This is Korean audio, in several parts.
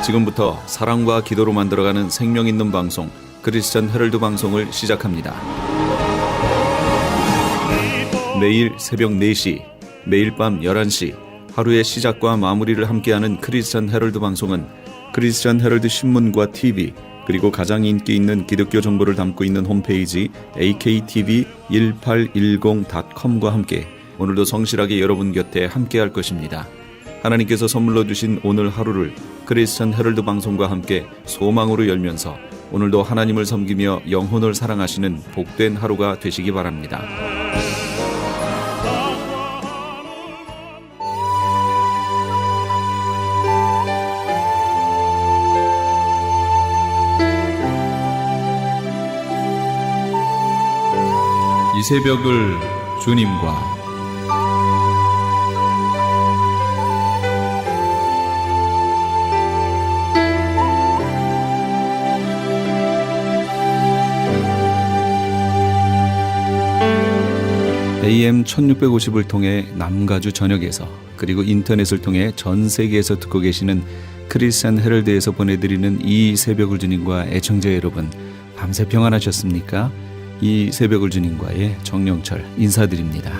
지금부터 사랑과 기도로 만들어가는 생명 있는 방송 크리스천 헤럴드 방송을 시작합니다. 매일 새벽 4시, 매일 밤 11시 하루의 시작과 마무리를 함께하는 크리스천 헤럴드 방송은 크리스천 헤럴드 신문과 TV 그리고 가장 인기 있는 기독교 정보를 담고 있는 홈페이지 aktv1810.com과 함께 오늘도 성실하게 여러분 곁에 함께할 것입니다. 하나님께서 선물로 주신 오늘 하루를 크리스천 헤럴드 방송과 함께 소망으로 열면서 오늘도 하나님을 섬기며 영혼을 사랑하시는 복된 하루가 되시기 바랍니다. 이 새벽을 주님과 AM 1650을 통해 남가주 전역에서 그리고 인터넷을 통해 전 세계에서 듣고 계시는 크리스천 헤럴드에서 보내드리는 이 새벽을 주님과 애청자 여러분, 밤새 평안하셨습니까? 이 새벽을 주님과의 정영철 인사드립니다.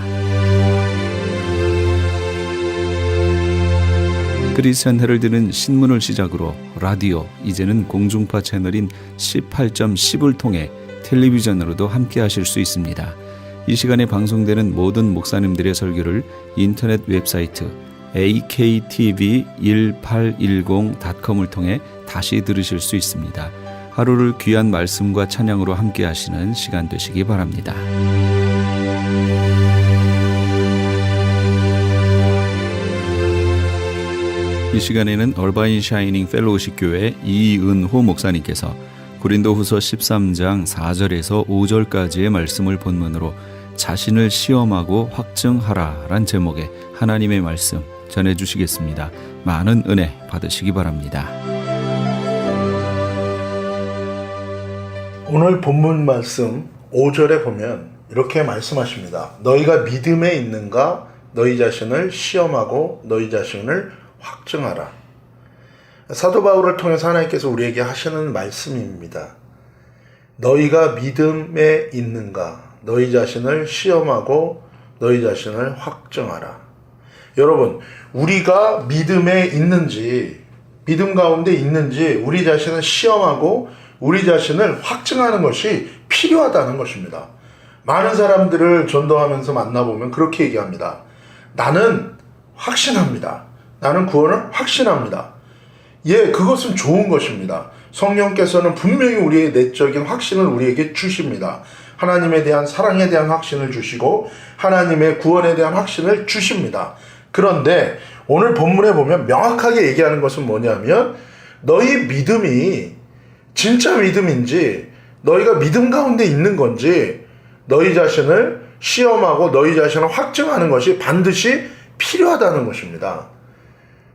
크리스천 헤럴드는 신문을 시작으로 라디오, 이제는 공중파 채널인 18.10을 통해 텔레비전으로도 함께 하실 수 있습니다. 이 시간에 방송되는 모든 목사님들의 설교를 인터넷 웹사이트 aktv1810.com을 통해 다시 들으실 수 있습니다. 하루를 귀한 말씀과 찬양으로 함께 하시는 시간 되시기 바랍니다. 이 시간에는 얼바인 샤이닝 펠로우십 교회 이은호 목사님께서 고린도후서 13장 4절에서 5절까지의 말씀을 본문으로 자신을 시험하고 확증하라란 제목의 하나님의 말씀 전해주시겠습니다. 많은 은혜 받으시기 바랍니다. 오늘 본문 말씀 5절에 보면 이렇게 말씀하십니다. 너희가 믿음에 있는가 너희 자신을 시험하고 너희 자신을 확증하라. 사도 바울을 통해서 하나님께서 우리에게 하시는 말씀입니다. 너희가 믿음에 있는가 너희 자신을 시험하고 너희 자신을 확증하라. 여러분, 우리가 믿음에 있는지, 믿음 가운데 있는지 우리 자신을 시험하고 우리 자신을 확증하는 것이 필요하다는 것입니다. 많은 사람들을 전도하면서 만나보면 그렇게 얘기합니다. 나는 확신합니다. 나는 구원을 확신합니다. 예, 그것은 좋은 것입니다. 성령께서는 분명히 우리의 내적인 확신을 우리에게 주십니다. 하나님에 대한 사랑에 대한 확신을 주시고 하나님의 구원에 대한 확신을 주십니다. 그런데 오늘 본문에 보면 명확하게 얘기하는 것은 뭐냐면 너희 믿음이 진짜 믿음인지 너희가 믿음 가운데 있는 건지 너희 자신을 시험하고 너희 자신을 확증하는 것이 반드시 필요하다는 것입니다.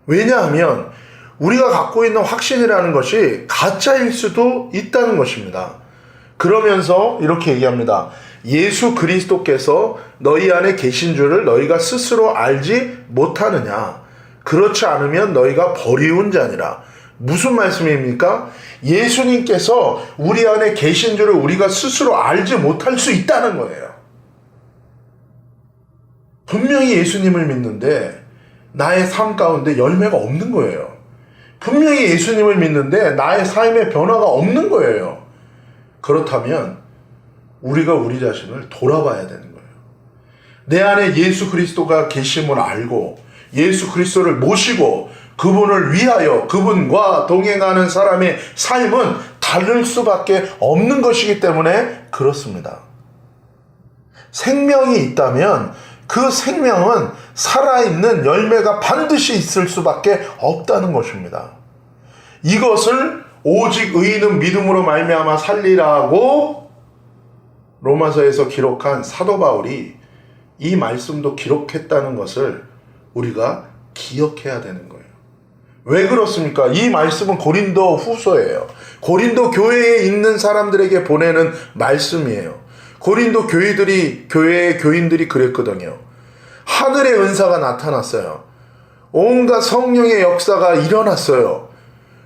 왜냐하면 우리가 갖고 있는 확신이라는 것이 가짜일 수도 있다는 것입니다. 그러면서 이렇게 얘기합니다. 예수 그리스도께서 너희 안에 계신 줄을 너희가 스스로 알지 못하느냐. 그렇지 않으면 너희가 버리운 자니라. 무슨 말씀입니까? 예수님께서 우리 안에 계신 줄을 우리가 스스로 알지 못할 수 있다는 거예요. 분명히 예수님을 믿는데 나의 삶 가운데 열매가 없는 거예요. 분명히 예수님을 믿는데 나의 삶에 변화가 없는 거예요. 그렇다면 우리가 우리 자신을 돌아봐야 되는 거예요. 내 안에 예수 그리스도가 계심을 알고 예수 그리스도를 모시고 그분을 위하여 그분과 동행하는 사람의 삶은 다를 수밖에 없는 것이기 때문에 그렇습니다. 생명이 있다면 그 생명은 살아있는 열매가 반드시 있을 수밖에 없다는 것입니다. 이것을 오직 의인은 믿음으로 말미암아 살리라고 로마서에서 기록한 사도 바울이 이 말씀도 기록했다는 것을 우리가 기억해야 되는 거예요. 왜 그렇습니까? 이 말씀은 고린도 후서예요. 고린도 교회에 있는 사람들에게 보내는 말씀이에요. 고린도 교회의 교인들이 그랬거든요. 하늘의 은사가 나타났어요. 온갖 성령의 역사가 일어났어요.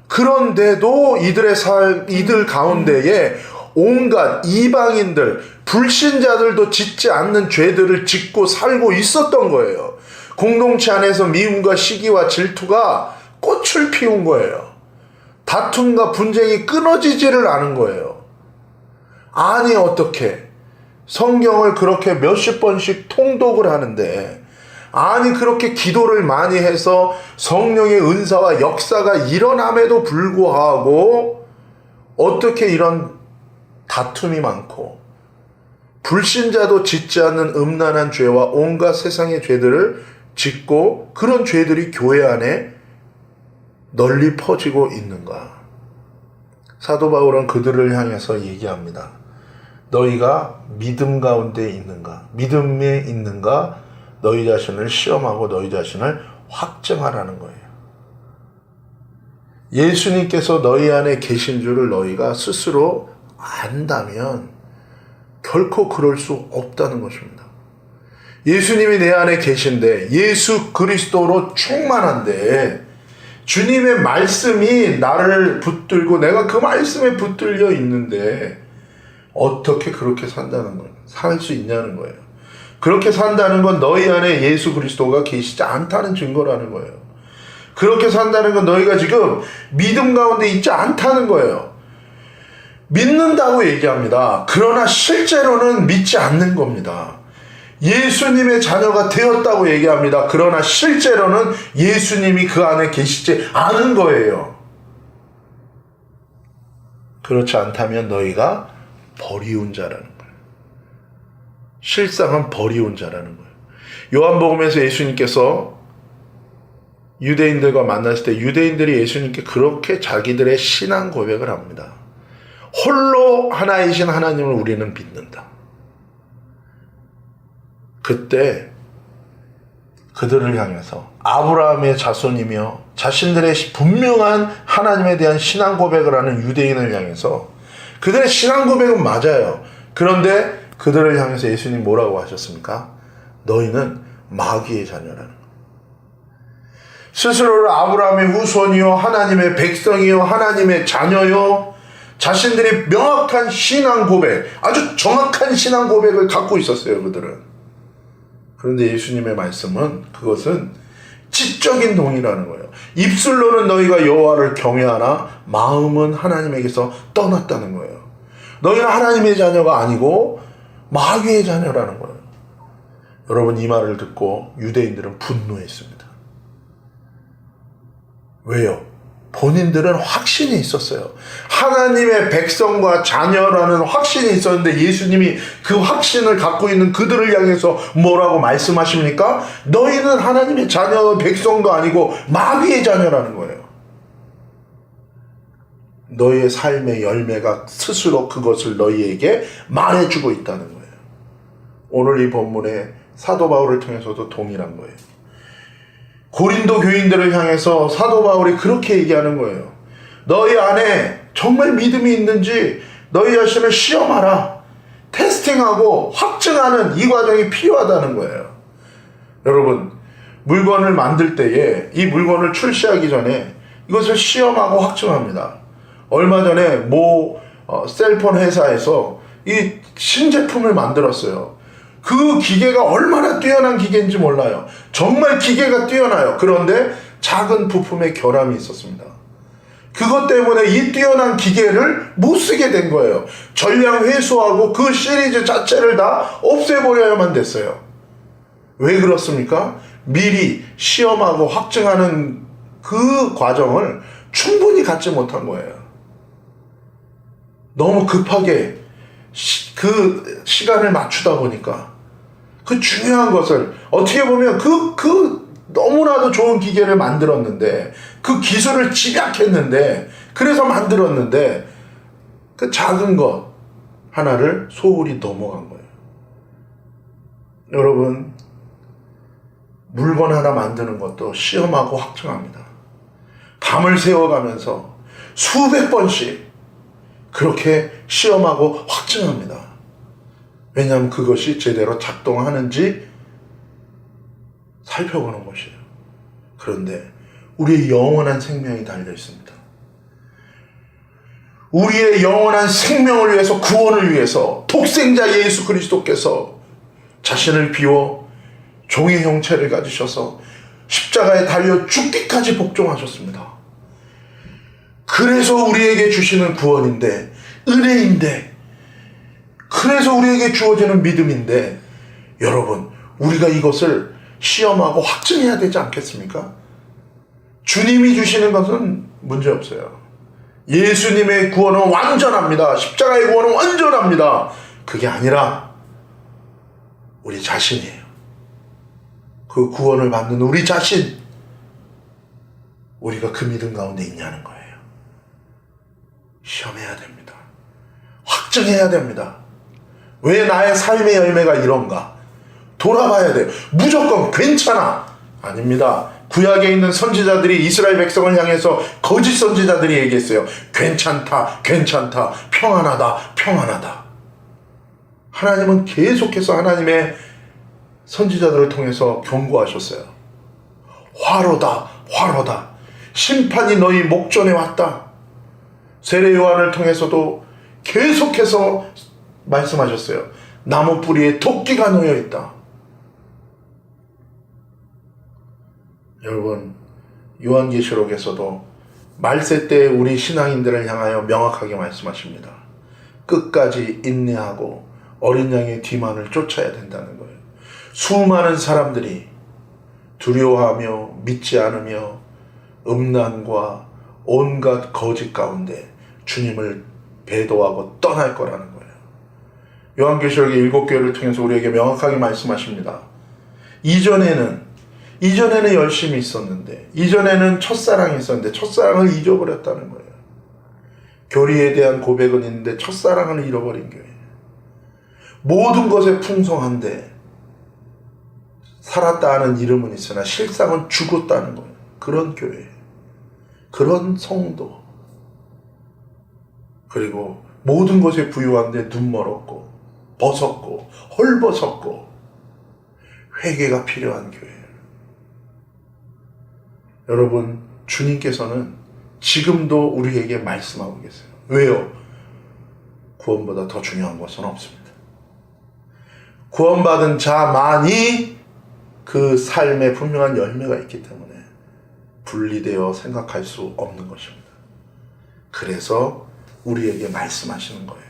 그런데도 이들 가운데에 온갖 이방인들, 불신자들도 짓지 않는 죄들을 짓고 살고 있었던 거예요. 공동체 안에서 미움과 시기와 질투가 꽃을 피운 거예요. 다툼과 분쟁이 끊어지지를 않은 거예요. 아니 어떻게 성경을 그렇게 몇십 번씩 통독을 하는데, 아니 그렇게 기도를 많이 해서 성령의 은사와 역사가 일어남에도 불구하고 어떻게 이런 다툼이 많고 불신자도 짓지 않는 음란한 죄와 온갖 세상의 죄들을 짓고 그런 죄들이 교회 안에 널리 퍼지고 있는가? 사도 바울은 그들을 향해서 얘기합니다. 너희가 믿음 가운데 있는가? 믿음에 있는가? 너희 자신을 시험하고 너희 자신을 확증하라는 거예요. 예수님께서 너희 안에 계신 줄을 너희가 스스로 안다면 결코 그럴 수 없다는 것입니다. 예수님이 내 안에 계신데, 예수 그리스도로 충만한데, 주님의 말씀이 나를 붙들고 내가 그 말씀에 붙들려 있는데 어떻게 그렇게 산다는 거예요? 살 수 있냐는 거예요. 그렇게 산다는 건 너희 안에 예수 그리스도가 계시지 않다는 증거라는 거예요. 그렇게 산다는 건 너희가 지금 믿음 가운데 있지 않다는 거예요. 믿는다고 얘기합니다. 그러나 실제로는 믿지 않는 겁니다. 예수님의 자녀가 되었다고 얘기합니다. 그러나 실제로는 예수님이 그 안에 계시지 않은 거예요. 그렇지 않다면 너희가 버리운 자라는 거예요. 실상은 버리운 자라는 거예요. 요한복음에서 예수님께서 유대인들과 만났을 때 유대인들이 예수님께 그렇게 자기들의 신앙 고백을 합니다. 홀로 하나이신 하나님을 우리는 믿는다. 그때 그들을 향해서 아브라함의 자손이며 자신들의 분명한 하나님에 대한 신앙 고백을 하는 유대인을 향해서, 그들의 신앙 고백은 맞아요. 그런데 그들을 향해서 예수님 뭐라고 하셨습니까? 너희는 마귀의 자녀라는 거예요. 스스로를 아브라함의 후손이요, 하나님의 백성이요, 하나님의 자녀요, 자신들이 명확한 신앙 고백, 아주 정확한 신앙 고백을 갖고 있었어요, 그들은. 그런데 예수님의 말씀은 그것은 지적인 동의라는 거예요. 입술로는 너희가 여호와를 경외하나 마음은 하나님에게서 떠났다는 거예요. 너희는 하나님의 자녀가 아니고 마귀의 자녀라는 거예요. 여러분, 이 말을 듣고 유대인들은 분노했습니다. 왜요? 본인들은 확신이 있었어요. 하나님의 백성과 자녀라는 확신이 있었는데 예수님이 그 확신을 갖고 있는 그들을 향해서 뭐라고 말씀하십니까? 너희는 하나님의 자녀, 백성도 아니고 마귀의 자녀라는 거예요. 너희의 삶의 열매가 스스로 그것을 너희에게 말해주고 있다는 거예요. 오늘 이 본문에 사도 바울을 통해서도 동일한 거예요. 고린도 교인들을 향해서 사도 바울이 그렇게 얘기하는 거예요. 너희 안에 정말 믿음이 있는지 너희 자신을 시험하라. 테스팅하고 확증하는 이 과정이 필요하다는 거예요. 여러분, 물건을 만들 때에 이 물건을 출시하기 전에 이것을 시험하고 확증합니다. 얼마 전에 셀폰 회사에서 이 신제품을 만들었어요. 그 기계가 얼마나 뛰어난 기계인지 몰라요. 정말 기계가 뛰어나요. 그런데 작은 부품에 결함이 있었습니다. 그것 때문에 이 뛰어난 기계를 못 쓰게 된 거예요. 전량 회수하고 그 시리즈 자체를 다 없애버려야만 됐어요. 왜 그렇습니까? 미리 시험하고 확증하는 그 과정을 충분히 갖지 못한 거예요. 너무 급하게 그 시간을 맞추다 보니까 그 중요한 것을, 어떻게 보면 그 너무나도 좋은 기계를 만들었는데, 그 기술을 집약했는데, 그래서 만들었는데 그 작은 것 하나를 소홀히 넘어간 거예요. 여러분, 물건 하나 만드는 것도 시험하고 확증합니다. 밤을 새워가면서 수백 번씩 그렇게 시험하고 확증합니다. 왜냐하면 그것이 제대로 작동하는지 살펴보는 것이에요. 그런데 우리의 영원한 생명이 달려 있습니다. 우리의 영원한 생명을 위해서, 구원을 위해서 독생자 예수 그리스도께서 자신을 비워 종의 형체를 가지셔서 십자가에 달려 죽기까지 복종하셨습니다. 그래서 우리에게 주시는 구원인데, 은혜인데, 그래서 우리에게 주어지는 믿음인데, 여러분, 우리가 이것을 시험하고 확증해야 되지 않겠습니까? 주님이 주시는 것은 문제없어요. 예수님의 구원은 완전합니다. 십자가의 구원은 완전합니다. 그게 아니라 우리 자신이에요. 그 구원을 받는 우리 자신, 우리가 그 믿음 가운데 있냐는 거예요. 시험해야 됩니다. 확증해야 됩니다. 왜 나의 삶의 열매가 이런가? 돌아봐야 돼요. 무조건 괜찮아. 아닙니다. 구약에 있는 선지자들이 이스라엘 백성을 향해서 거짓 선지자들이 얘기했어요. 괜찮다, 괜찮다, 평안하다, 평안하다. 하나님은 계속해서 하나님의 선지자들을 통해서 경고하셨어요. 화로다, 화로다. 심판이 너희 목전에 왔다. 세례 요한을 통해서도 계속해서 말씀하셨어요. 나무 뿌리에 토끼가 놓여 있다. 여러분, 요한계시록에서도 말세 때 우리 신앙인들을 향하여 명확하게 말씀하십니다. 끝까지 인내하고 어린 양의 뒤만을 쫓아야 된다는 거예요. 수많은 사람들이 두려워하며 믿지 않으며 음란과 온갖 거짓 가운데 주님을 배도하고 떠날 거라는 거예요. 요한계시록의 7교회를 통해서 우리에게 명확하게 말씀하십니다. 이전에는 열심히 있었는데, 이전에는 첫사랑이 있었는데 첫사랑을 잊어버렸다는 거예요. 교리에 대한 고백은 있는데 첫사랑을 잃어버린 교회. 모든 것에 풍성한데 살았다 하는 이름은 있으나 실상은 죽었다는 거예요. 그런 교회, 그런 성도, 그리고 모든 것에 부유한데 눈 멀었고 벗었고 헐벗었고 회개가 필요한 교회. 여러분, 주님께서는 지금도 우리에게 말씀하고 계세요. 왜요? 구원보다 더 중요한 것은 없습니다. 구원받은 자만이 그 삶에 분명한 열매가 있기 때문에 분리되어 생각할 수 없는 것입니다. 그래서 우리에게 말씀하시는 거예요.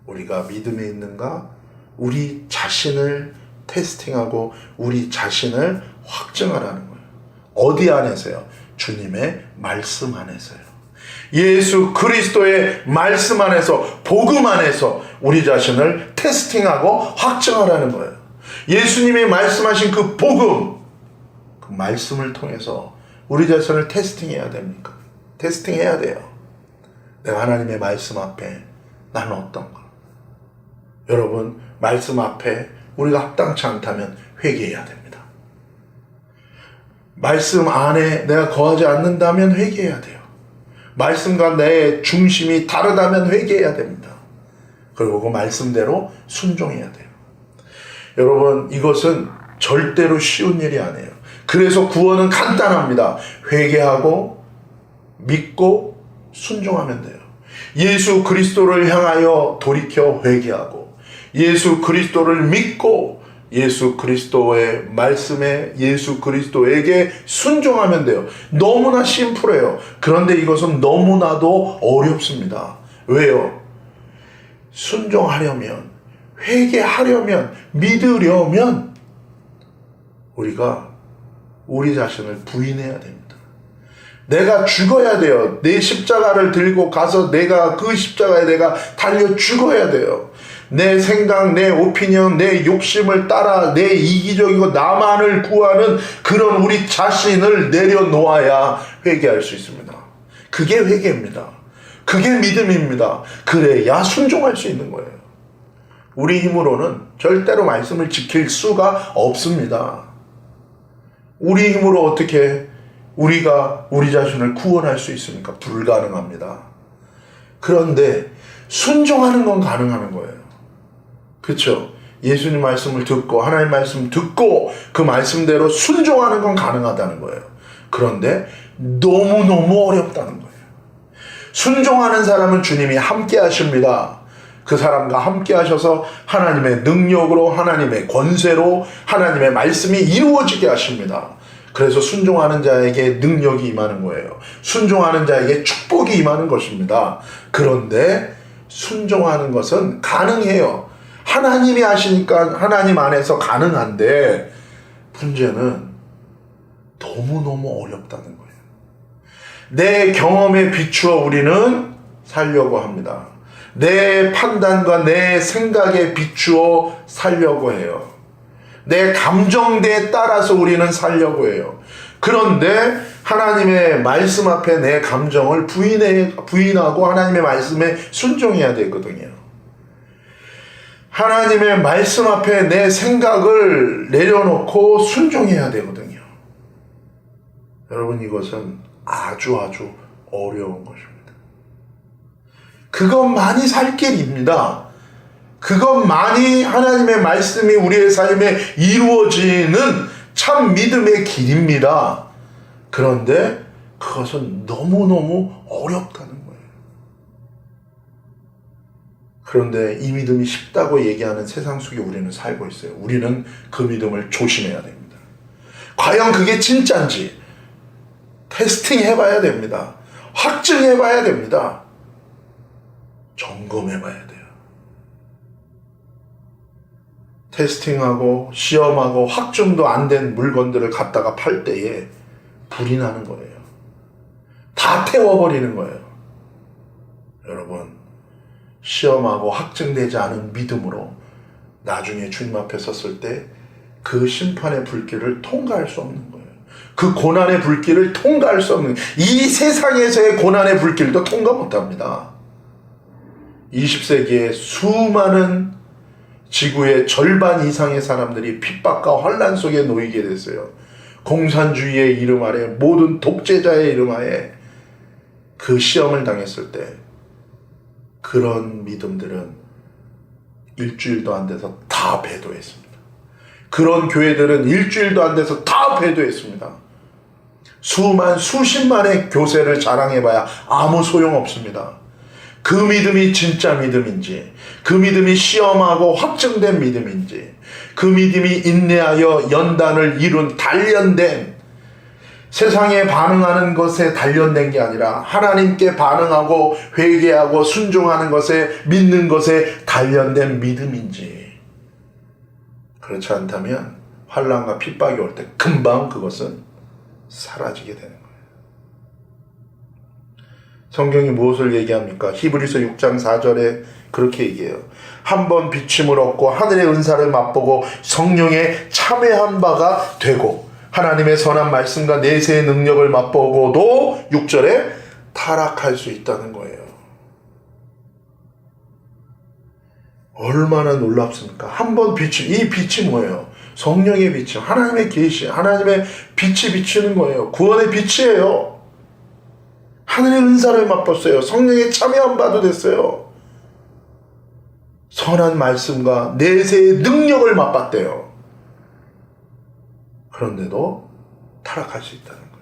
우리가 믿음에 있는가? 우리 자신을 테스팅하고 우리 자신을 확증하라는 거예요. 어디 안에서요? 주님의 말씀 안에서요. 예수 그리스도의 말씀 안에서, 복음 안에서 우리 자신을 테스팅하고 확증하라는 거예요. 예수님이 말씀하신 그 복음, 그 말씀을 통해서 우리 자신을 테스팅해야 됩니까? 테스팅해야 돼요. 내가 하나님의 말씀 앞에 나는 어떤가? 여러분, 말씀 앞에 우리가 합당치 않다면 회개해야 됩니다. 말씀 안에 내가 거하지 않는다면 회개해야 돼요. 말씀과 내 중심이 다르다면 회개해야 됩니다. 그리고 그 말씀대로 순종해야 돼요. 여러분, 이것은 절대로 쉬운 일이 아니에요. 그래서 구원은 간단합니다. 회개하고 믿고 순종하면 돼요. 예수 그리스도를 향하여 돌이켜 회개하고 예수 그리스도를 믿고 예수 그리스도의 말씀에 예수 그리스도에게 순종하면 돼요. 너무나 심플해요. 그런데 이것은 너무나도 어렵습니다. 왜요? 순종하려면, 회개하려면, 믿으려면 우리가 우리 자신을 부인해야 됩니다. 내가 죽어야 돼요. 내 십자가를 들고 가서 내가 그 십자가에 내가 달려 죽어야 돼요. 내 생각, 내 오피니언, 내 욕심을 따라 내 이기적이고 나만을 구하는 그런 우리 자신을 내려놓아야 회개할 수 있습니다. 그게 회개입니다. 그게 믿음입니다. 그래야 순종할 수 있는 거예요. 우리 힘으로는 절대로 말씀을 지킬 수가 없습니다. 우리 힘으로 어떻게 우리가 우리 자신을 구원할 수 있습니까? 불가능합니다. 그런데 순종하는 건 가능한 거예요. 그렇죠? 예수님 말씀을 듣고 하나님 말씀 듣고 그 말씀대로 순종하는 건 가능하다는 거예요. 그런데 너무너무 어렵다는 거예요. 순종하는 사람은 주님이 함께 하십니다. 그 사람과 함께 하셔서 하나님의 능력으로, 하나님의 권세로 하나님의 말씀이 이루어지게 하십니다. 그래서 순종하는 자에게 능력이 임하는 거예요. 순종하는 자에게 축복이 임하는 것입니다. 그런데 순종하는 것은 가능해요. 하나님이 하시니까 하나님 안에서 가능한데, 문제는 너무너무 어렵다는 거예요. 내 경험에 비추어 우리는 살려고 합니다. 내 판단과 내 생각에 비추어 살려고 해요. 내 감정대에 따라서 우리는 살려고 해요. 그런데 하나님의 말씀 앞에 내 감정을 부인하고 하나님의 말씀에 순종해야 되거든요. 하나님의 말씀 앞에 내 생각을 내려놓고 순종해야 되거든요. 여러분, 이것은 아주 어려운 것입니다. 그것만이 살 길입니다. 그것만이 하나님의 말씀이 우리의 삶에 이루어지는 참 믿음의 길입니다. 그런데 그것은 너무너무 어렵다는 거예요. 그런데 이 믿음이 쉽다고 얘기하는 세상 속에 우리는 살고 있어요. 우리는 그 믿음을 조심해야 됩니다. 과연 그게 진짜인지 테스팅 해봐야 됩니다. 확증해봐야 됩니다. 점검해봐야 돼요. 테스팅하고 시험하고 확증도 안 된 물건들을 갖다가 팔 때에 불이 나는 거예요. 다 태워버리는 거예요. 여러분, 시험하고 확증되지 않은 믿음으로 나중에 주님 앞에 섰을 때 그 심판의 불길을 통과할 수 없는 거예요. 그 고난의 불길을 통과할 수 없는, 이 세상에서의 고난의 불길도 통과 못합니다. 20세기에 수많은 지구의 절반 이상의 사람들이 핍박과 환난 속에 놓이게 됐어요. 공산주의의 이름 아래, 모든 독재자의 이름 아래 그 시험을 당했을 때 그런 믿음들은 일주일도 안 돼서 다 배도했습니다. 그런 교회들은 일주일도 안 돼서 다 배도했습니다. 수십만의 교세를 자랑해봐야 아무 소용없습니다. 그 믿음이 진짜 믿음인지, 그 믿음이 시험하고 확증된 믿음인지, 그 믿음이 인내하여 연단을 이룬 단련된, 세상에 반응하는 것에 단련된 게 아니라 하나님께 반응하고 회개하고 순종하는 것에, 믿는 것에 단련된 믿음인지. 그렇지 않다면 환난과 핍박이 올 때 금방 그것은 사라지게 되는 거예요. 성경이 무엇을 얘기합니까? 히브리서 6장 4절에 그렇게 얘기해요. 한번 비침을 얻고 하늘의 은사를 맛보고 성령에 참여한 바가 되고 하나님의 선한 말씀과 내세의 능력을 맛보고도 6절에 타락할 수 있다는 거예요. 얼마나 놀랍습니까? 한번 비침, 이 빛이 뭐예요? 성령의 빛이, 하나님의 계시, 하나님의 빛이 비치는 거예요. 구원의 빛이에요. 하늘의 은사를 맛봤어요. 성령에 참여한 바도 됐어요. 선한 말씀과 내세의 능력을 맛봤대요. 그런데도 타락할 수 있다는 거예요.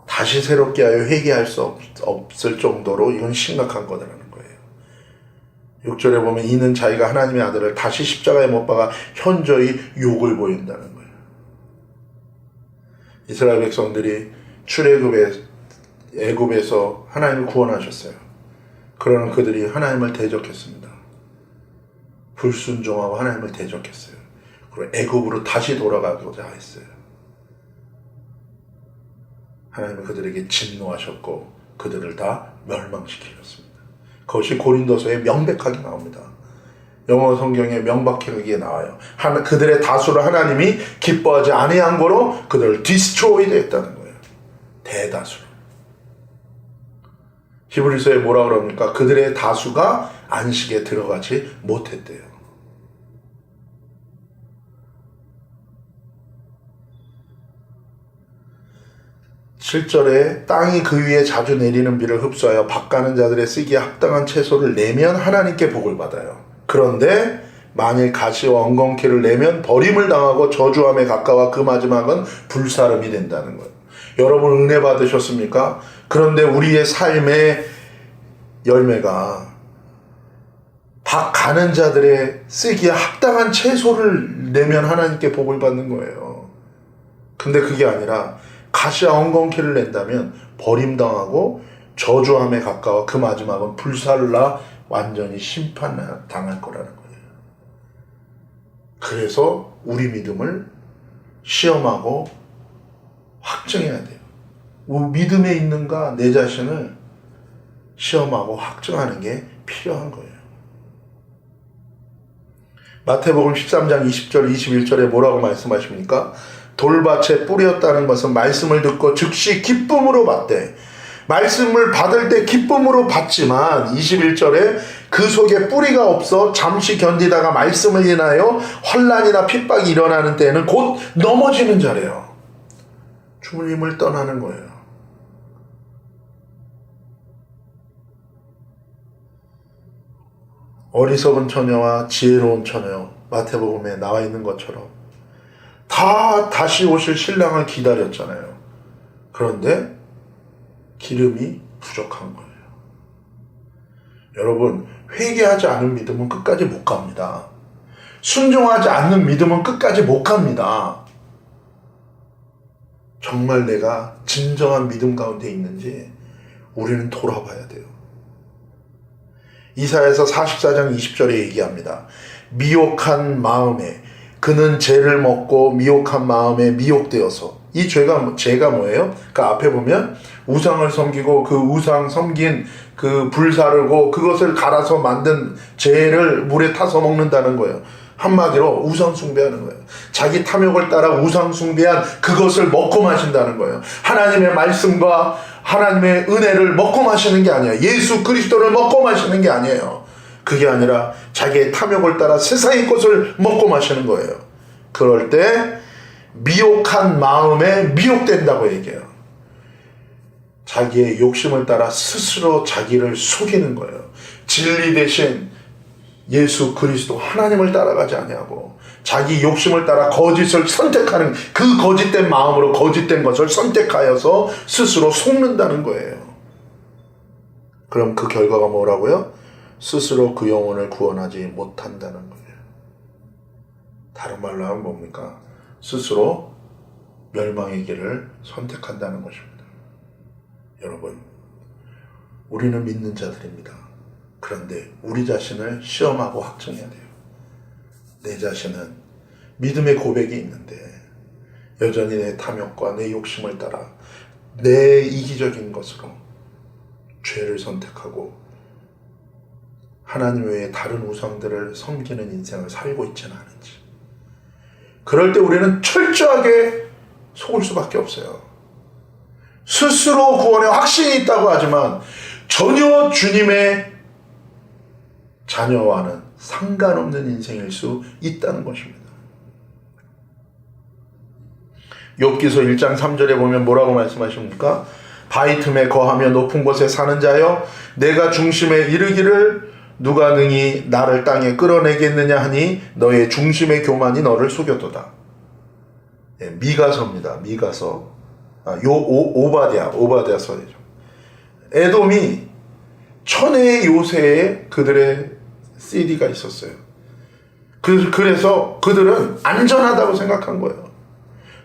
다시 새롭게 하여 회개할 수 없을 정도로 이건 심각한 거라는 거예요. 6절에 보면 이는 자기가 하나님의 아들을 다시 십자가에 못 박아 현저히 욕을 보인다는 거예요. 이스라엘 백성들이 애굽에서 하나님을 구원하셨어요. 그러나 그들이 하나님을 대적했습니다. 불순종하고 하나님을 대적했어요. 그리고 애굽으로 다시 돌아가고자 했어요. 하나님은 그들에게 진노하셨고 그들을 다 멸망시키셨습니다. 그것이 고린도서에 명백하게 나옵니다. 영어 성경에 명백하게 나와요. 그들의 다수를 하나님이 기뻐하지 아니한 거로 그들을 디스트로이드 했다는 거예요. 대다수로. 히브리서에 뭐라 그럽니까? 그들의 다수가 안식에 들어가지 못했대요. (7절에) 땅이 그 위에 자주 내리는 비를 흡수하여 밭가는 자들의 쓰기에 합당한 채소를 내면 하나님께 복을 받아요. 그런데 만일 가시와 엉겅퀴를 내면 버림을 당하고 저주함에 가까워 그 마지막은 불사름이 된다는 거예요. 여러분 은혜 받으셨습니까? 그런데 우리의 삶의 열매가 박 가는 자들의 쓰기에 합당한 채소를 내면 하나님께 복을 받는 거예요. 근데 그게 아니라 가시와 엉겅퀴를 낸다면 버림당하고 저주함에 가까워 그 마지막은 불사를 나 완전히 심판당할 거라는 거예요. 그래서 우리 믿음을 시험하고 확증해야 돼요. 믿음에 있는가 내 자신을 시험하고 확증하는 게 필요한 거예요. 마태복음 13장 20절 21절에 뭐라고 말씀하십니까? 돌밭에 뿌렸다는 것은 말씀을 듣고 즉시 기쁨으로 받되, 말씀을 받을 때 기쁨으로 받지만 21절에 그 속에 뿌리가 없어 잠시 견디다가 말씀을 인하여 환난이나 핍박이 일어나는 때에는 곧 넘어지는 자래요. 주님을 떠나는 거예요. 어리석은 처녀와 지혜로운 처녀, 마태복음에 나와 있는 것처럼 다 다시 오실 신랑을 기다렸잖아요. 그런데 기름이 부족한 거예요. 여러분, 회개하지 않은 믿음은 끝까지 못 갑니다. 순종하지 않는 믿음은 끝까지 못 갑니다. 정말 내가 진정한 믿음 가운데 있는지 우리는 돌아봐야 돼요. 이사야서 44장 20절에 얘기합니다. 미혹한 마음에 그는 죄를 먹고 미혹한 마음에 미혹되어서, 이 죄가 뭐예요? 그 앞에 보면 우상을 섬기고 그 우상 섬긴 그 불사르고 그것을 갈아서 만든 죄를 물에 타서 먹는다는 거예요. 한마디로 우상 숭배하는 거예요. 자기 탐욕을 따라 우상 숭배한 그것을 먹고 마신다는 거예요. 하나님의 말씀과 하나님의 은혜를 먹고 마시는 게 아니에요. 예수 그리스도를 먹고 마시는 게 아니에요. 그게 아니라 자기의 탐욕을 따라 세상의 것을 먹고 마시는 거예요. 그럴 때 미혹한 마음에 미혹된다고 얘기해요. 자기의 욕심을 따라 스스로 자기를 속이는 거예요. 진리 대신 예수 그리스도 하나님을 따라가지 아니하고 자기 욕심을 따라 거짓을 선택하는, 그 거짓된 마음으로 거짓된 것을 선택하여서 스스로 속는다는 거예요. 그럼 그 결과가 뭐라고요? 스스로 그 영혼을 구원하지 못한다는 거예요. 다른 말로 하면 뭡니까? 스스로 멸망의 길을 선택한다는 것입니다. 여러분, 우리는 믿는 자들입니다. 그런데 우리 자신을 시험하고 확증해야 돼요. 내 자신은 믿음의 고백이 있는데 여전히 내 탐욕과 내 욕심을 따라 내 이기적인 것으로 죄를 선택하고 하나님 외에 다른 우상들을 섬기는 인생을 살고 있지는 않은지. 그럴 때 우리는 철저하게 속을 수밖에 없어요. 스스로 구원에 확신이 있다고 하지만 전혀 주님의 자녀와는 상관없는 인생일 수 있다는 것입니다. 욥기서 1장 3절에 보면 뭐라고 말씀하십니까? 바위 틈에 거하며 높은 곳에 사는 자여, 내가 중심에 이르기를 누가 능히 나를 땅에 끌어내겠느냐 하니 너의 중심의 교만이 너를 속였도다. 미가서입니다. 미가서. 오바댜서죠. 에돔이 천혜의 요새에 그들의 CD가 있었어요. 그래서 그들은 안전하다고 생각한 거예요.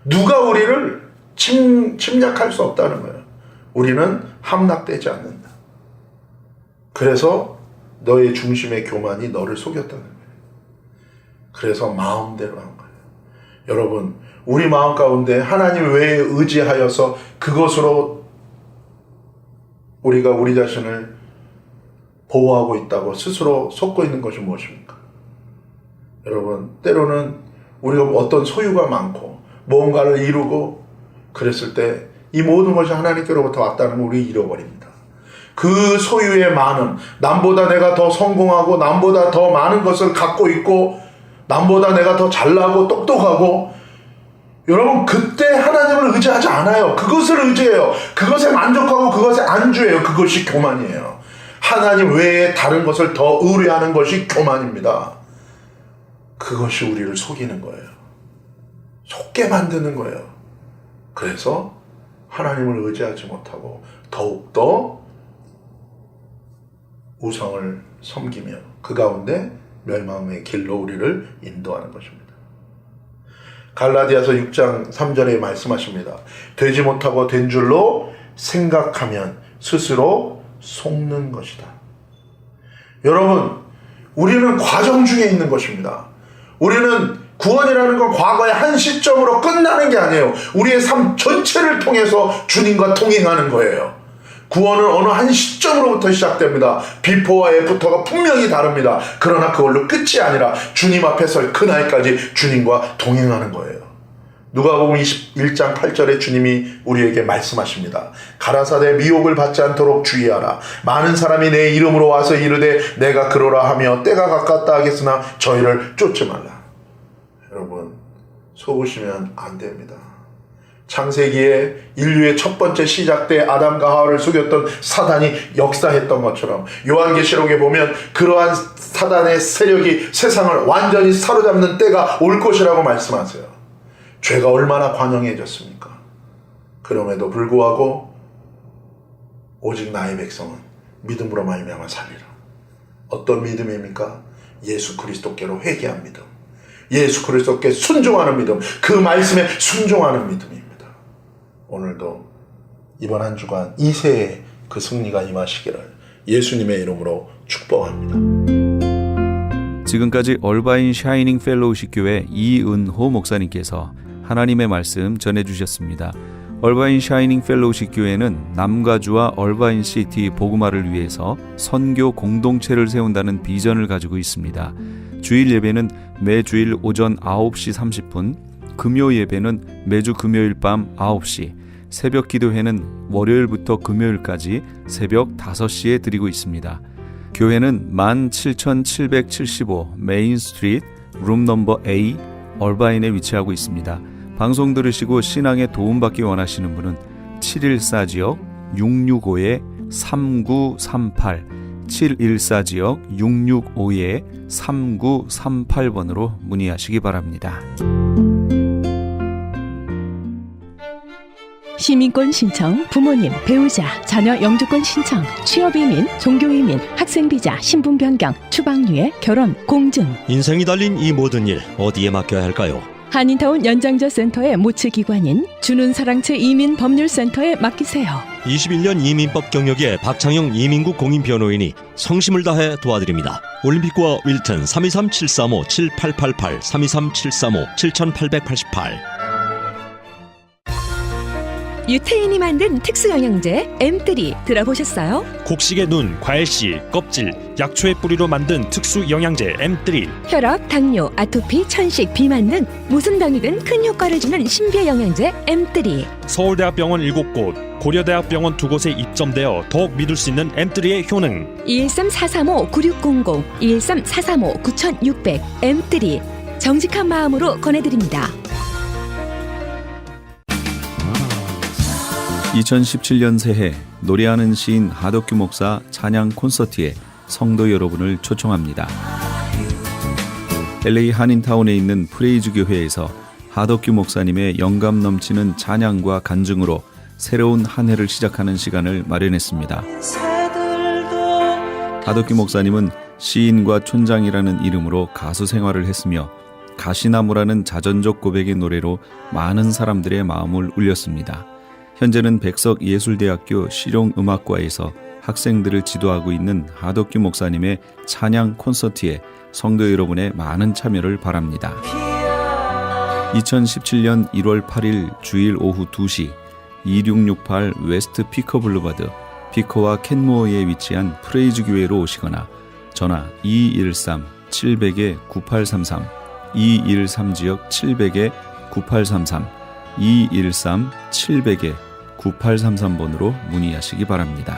누가 우리를 침략할 수 없다는 거예요. 우리는 함락되지 않는다. 그래서 너의 중심의 교만이 너를 속였다는 거예요. 그래서 마음대로 한 거예요. 여러분, 우리 마음 가운데 하나님 외에 의지하여서 그것으로 우리가 우리 자신을 보호하고 있다고 스스로 속고 있는 것이 무엇입니까? 여러분, 때로는 우리가 어떤 소유가 많고 무언가를 이루고 그랬을 때 이 모든 것이 하나님께로부터 왔다는 걸 우리 잃어버립니다. 그 소유의 많음, 남보다 내가 더 성공하고 남보다 더 많은 것을 갖고 있고 남보다 내가 더 잘나고 똑똑하고, 여러분, 그때 하나님을 의지하지 않아요. 그것을 의지해요. 그것에 만족하고 그것에 안주해요. 그것이 교만이에요. 하나님 외에 다른 것을 더 의뢰하는 것이 교만입니다. 그것이 우리를 속이는 거예요. 속게 만드는 거예요. 그래서 하나님을 의지하지 못하고 더욱더 우상을 섬기며 그 가운데 멸망의 길로 우리를 인도하는 것입니다. 갈라디아서 6장 3절에 말씀하십니다. 되지 못하고 된 줄로 생각하면 스스로 속는 것이다. 여러분, 우리는 과정 중에 있는 것입니다. 우리는 구원이라는 건 과거의 한 시점으로 끝나는 게 아니에요. 우리의 삶 전체를 통해서 주님과 동행하는 거예요. 구원은 어느 한 시점으로부터 시작됩니다. 비포와 애프터가 분명히 다릅니다. 그러나 그걸로 끝이 아니라 주님 앞에 설 그날까지 주님과 동행하는 거예요. 누가복음 21장 8절에 주님이 우리에게 말씀하십니다. 가라사대 미혹을 받지 않도록 주의하라. 많은 사람이 내 이름으로 와서 이르되 내가 그러라 하며 때가 가깝다 하겠으나 저희를 쫓지 말라. 여러분, 속으시면 안 됩니다. 창세기에 인류의 첫 번째 시작 때 아담과 하와를 속였던 사단이 역사했던 것처럼 요한계시록에 보면 그러한 사단의 세력이 세상을 완전히 사로잡는 때가 올 것이라고 말씀하세요. 죄가 얼마나 관영해졌습니까? 그럼에도 불구하고 오직 나의 백성은 믿음으로 말미암아 살리라. 어떤 믿음입니까? 예수 그리스도께로 회개한 믿음, 예수 그리스도께 순종하는 믿음, 그 말씀에 순종하는 믿음입니다. 오늘도 이번 한 주간 이 새해 그 승리가 임하시기를 예수님의 이름으로 축복합니다. 지금까지 얼바인 샤이닝 펠로우십 교회 이은호 목사님께서 하나님의 말씀 전해주셨습니다. 얼바인 샤이닝 펠로우십 교회는 남가주와 얼바인 시티 복음화를 위해서 선교 공동체를 세운다는 비전을 가지고 있습니다. 주일 예배는 매주일 오전 9시 30분, 금요 예배는 매주 금요일 밤 9시, 새벽 기도회는 월요일부터 금요일까지 새벽 5시에 드리고 있습니다. 교회는 17775 메인 스트리트 룸 넘버 A 얼바인에 위치하고 있습니다. 방송 들으시고 신앙에 도움받기 원하시는 분은 714지역 665-3938 714지역 665-3938번으로 문의하시기 바랍니다. 시민권 신청, 부모님, 배우자, 자녀 영주권 신청, 취업이민, 종교이민, 학생비자, 신분 변경, 추방유예, 결혼, 공증. 인생이 달린 이 모든 일 어디에 맡겨야 할까요? 한인타운 연장자 센터의 모치기관인 주눈사랑채 이민법률센터에 맡기세요. 21년 이민법 경력의 박창영 이민국 공인변호인이 성심을 다해 도와드립니다. 올림픽과 윌튼 323-735-7888 323-735-7888. 유태인이 만든 특수영양제 M3 들어보셨어요? 곡식의 눈, 과일씨, 껍질, 약초의 뿌리로 만든 특수 영양제 M3. 혈압, 당뇨, 아토피, 천식, 비만 등 무슨 병이든 큰 효과를 주는 신비의 영양제 M3. 서울대학병원 7곳, 고려대학병원 2곳에 입점되어 더욱 믿을 수 있는 M3의 효능. 213-435-9600, 213-435-9600 M3 정직한 마음으로 권해드립니다. 2017년 새해 노래하는 시인 하덕규 목사 찬양 콘서트에 성도 여러분을 초청합니다. LA 한인타운에 있는 프레이즈 교회에서 하덕규 목사님의 영감 넘치는 찬양과 간증으로 새로운 한 해를 시작하는 시간을 마련했습니다. 하덕규 목사님은 시인과 촌장이라는 이름으로 가수 생활을 했으며 가시나무라는 자전적 고백의 노래로 많은 사람들의 마음을 울렸습니다. 현재는 백석예술대학교 실용음악과에서 학생들을 지도하고 있는 하덕규 목사님의 찬양 콘서트에 성도 여러분의 많은 참여를 바랍니다. 2017년 1월 8일 주일 오후 2시 2668 웨스트 피커 블루바드 피커와 캔모어에 위치한 프레이즈 교회로 오시거나 전화 213-700-9833 213지역 700-9833 213-700-9833번으로 문의하시기 바랍니다.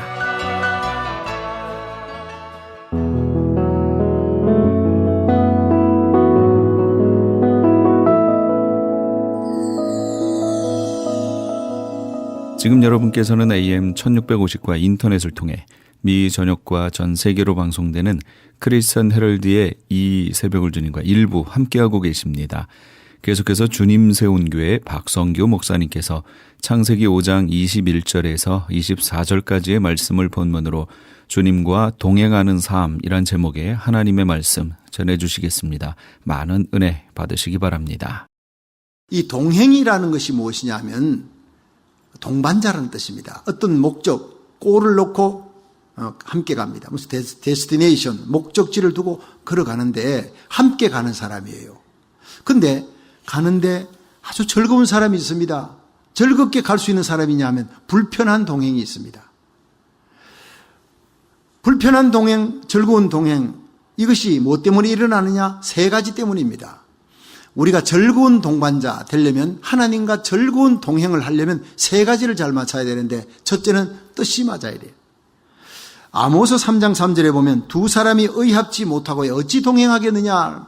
지금 여러분께서는 AM 1650과 인터넷을 통해 미 전역과 전 세계로 방송되는 크리스천 헤럴드의 이 새벽을 주님과 일부 함께하고 계십니다. 계속해서 주님 세운 교회 박성교 목사님께서 창세기 5장 21절에서 24절까지의 말씀을 본문으로 주님과 동행하는 삶이란 제목의 하나님의 말씀 전해주시겠습니다. 많은 은혜 받으시기 바랍니다. 이 동행이라는 것이 무엇이냐면 동반자라는 뜻입니다. 어떤 목적, 골을 놓고 함께 갑니다. 무슨 데스티네이션, 목적지를 두고 걸어가는데 함께 가는 사람이에요. 근데 가는데 아주 즐거운 사람이 있습니다. 즐겁게 갈 수 있는 사람이냐 하면 불편한 동행이 있습니다. 불편한 동행, 즐거운 동행, 이것이 무엇 때문에 일어나느냐? 세 가지 때문입니다. 우리가 즐거운 동반자 되려면, 하나님과 즐거운 동행을 하려면 세 가지를 잘 맞춰야 되는데, 첫째는 뜻이 맞아야 돼요. 아모스 3장 3절에 보면 두 사람이 의합지 못하고 어찌 동행하겠느냐.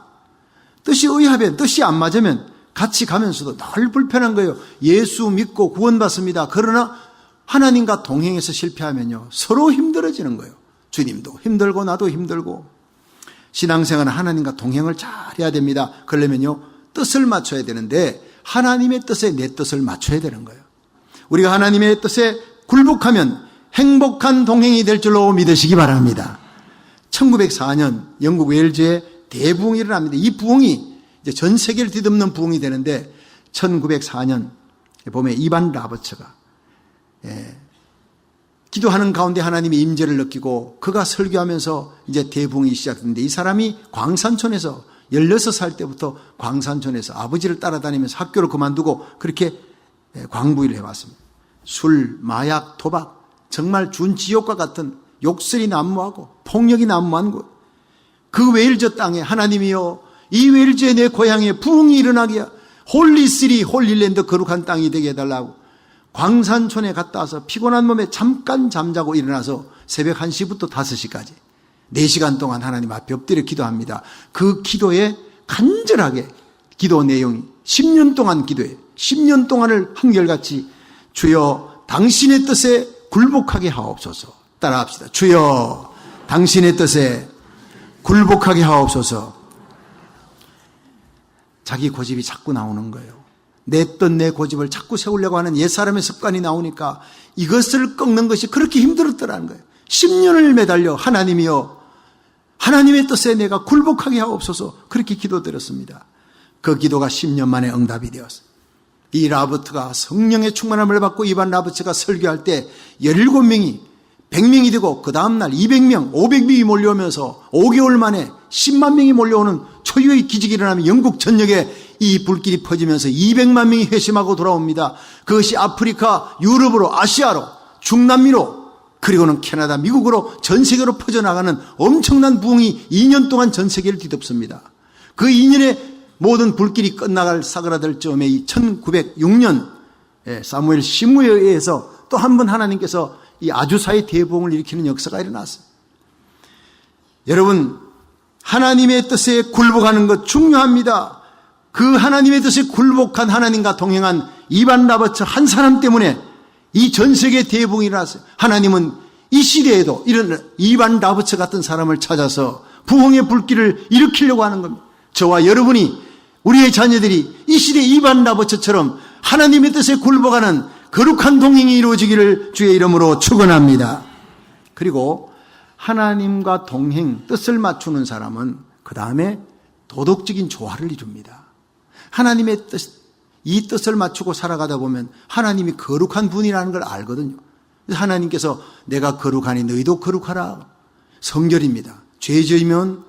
뜻이 의합에 뜻이 안 맞으면 같이 가면서도 늘 불편한 거예요. 예수 믿고 구원받습니다. 그러나 하나님과 동행해서 실패하면요, 서로 힘들어지는 거예요. 주님도 힘들고 나도 힘들고. 신앙생활은 하나님과 동행을 잘 해야 됩니다. 그러려면요, 뜻을 맞춰야 되는데 하나님의 뜻에 내 뜻을 맞춰야 되는 거예요. 우리가 하나님의 뜻에 굴복하면 행복한 동행이 될 줄로 믿으시기 바랍니다. 1904년 영국 웨일즈에 대부흥이 일어납니다. 이 부흥이 이제 전 세계를 뒤덮는 부흥이 되는데, 1904년 보면 이반 라버츠가 기도하는 가운데 하나님의 임재를 느끼고 그가 설교하면서 이제 대부흥이 시작됐는데, 이 사람이 광산촌에서 16살 때부터 광산촌에서 아버지를 따라다니면서 학교를 그만두고 그렇게 광부일을 해왔습니다. 술, 마약, 도박, 정말 준지옥과 같은 욕설이 난무하고 폭력이 난무한 곳. 그 웨일즈 땅에 하나님이여, 이 웨일즈의 내 고향에 부흥이 일어나게, 홀리시리, 홀리랜드, 거룩한 땅이 되게 해달라고 광산촌에 갔다 와서 피곤한 몸에 잠깐 잠자고 일어나서 새벽 1시부터 5시까지 4시간 동안 하나님 앞에 엎드려 기도합니다. 그 기도에 간절하게, 기도 내용이 10년 동안 기도해 10년 동안을 한결같이 주여 당신의 뜻에 굴복하게 하옵소서. 따라합시다. 주여 당신의 뜻에 굴복하게 하옵소서. 자기 고집이 자꾸 나오는 거예요. 내 뜻, 내 고집을 자꾸 세우려고 하는 옛사람의 습관이 나오니까 이것을 꺾는 것이 그렇게 힘들었더라는 거예요. 10년을 매달려 하나님이여, 하나님의 뜻에 내가 굴복하게 하옵소서, 그렇게 기도드렸습니다. 그 기도가 10년 만에 응답이 되었어요. 이 라버트가 성령의 충만함을 받고 이반 라버트가 설교할 때 17명이 100명이 되고 그 다음날 200명, 500명이 몰려오면서 5개월 만에 10만 명이 몰려오는 초유의 기적이 일어나면 영국 전역에 이 불길이 퍼지면서 200만 명이 회심하고 돌아옵니다. 그것이 아프리카, 유럽으로, 아시아로, 중남미로, 그리고는 캐나다, 미국으로 전 세계로 퍼져나가는 엄청난 부흥이 2년 동안 전 세계를 뒤덮습니다. 그 2년에 모든 불길이 끝나갈 사그라들 즈음에 이 1906년 사무엘 시므에 의해서 또 한 번 하나님께서 이 아주사의 대부흥을 일으키는 역사가 일어났어요. 여러분, 하나님의 뜻에 굴복하는 것 중요합니다. 그 하나님의 뜻에 굴복한, 하나님과 동행한 이반 라버츠 한 사람 때문에 이 전 세계 대부흥이 일어났어요. 하나님은 이 시대에도 이런 이반 라버츠 같은 사람을 찾아서 부흥의 불길을 일으키려고 하는 겁니다. 저와 여러분이, 우리의 자녀들이 이 시대 이반 라버츠처럼 하나님의 뜻에 굴복하는 거룩한 동행이 이루어지기를 주의 이름으로 축원합니다. 그리고 하나님과 동행, 뜻을 맞추는 사람은 그 다음에 도덕적인 조화를 이룹니다. 하나님의 뜻, 이 뜻을 맞추고 살아가다 보면 하나님이 거룩한 분이라는 걸 알거든요. 그래서 하나님께서 내가 거룩하니 너희도 거룩하라. 성결입니다. 죄 지으면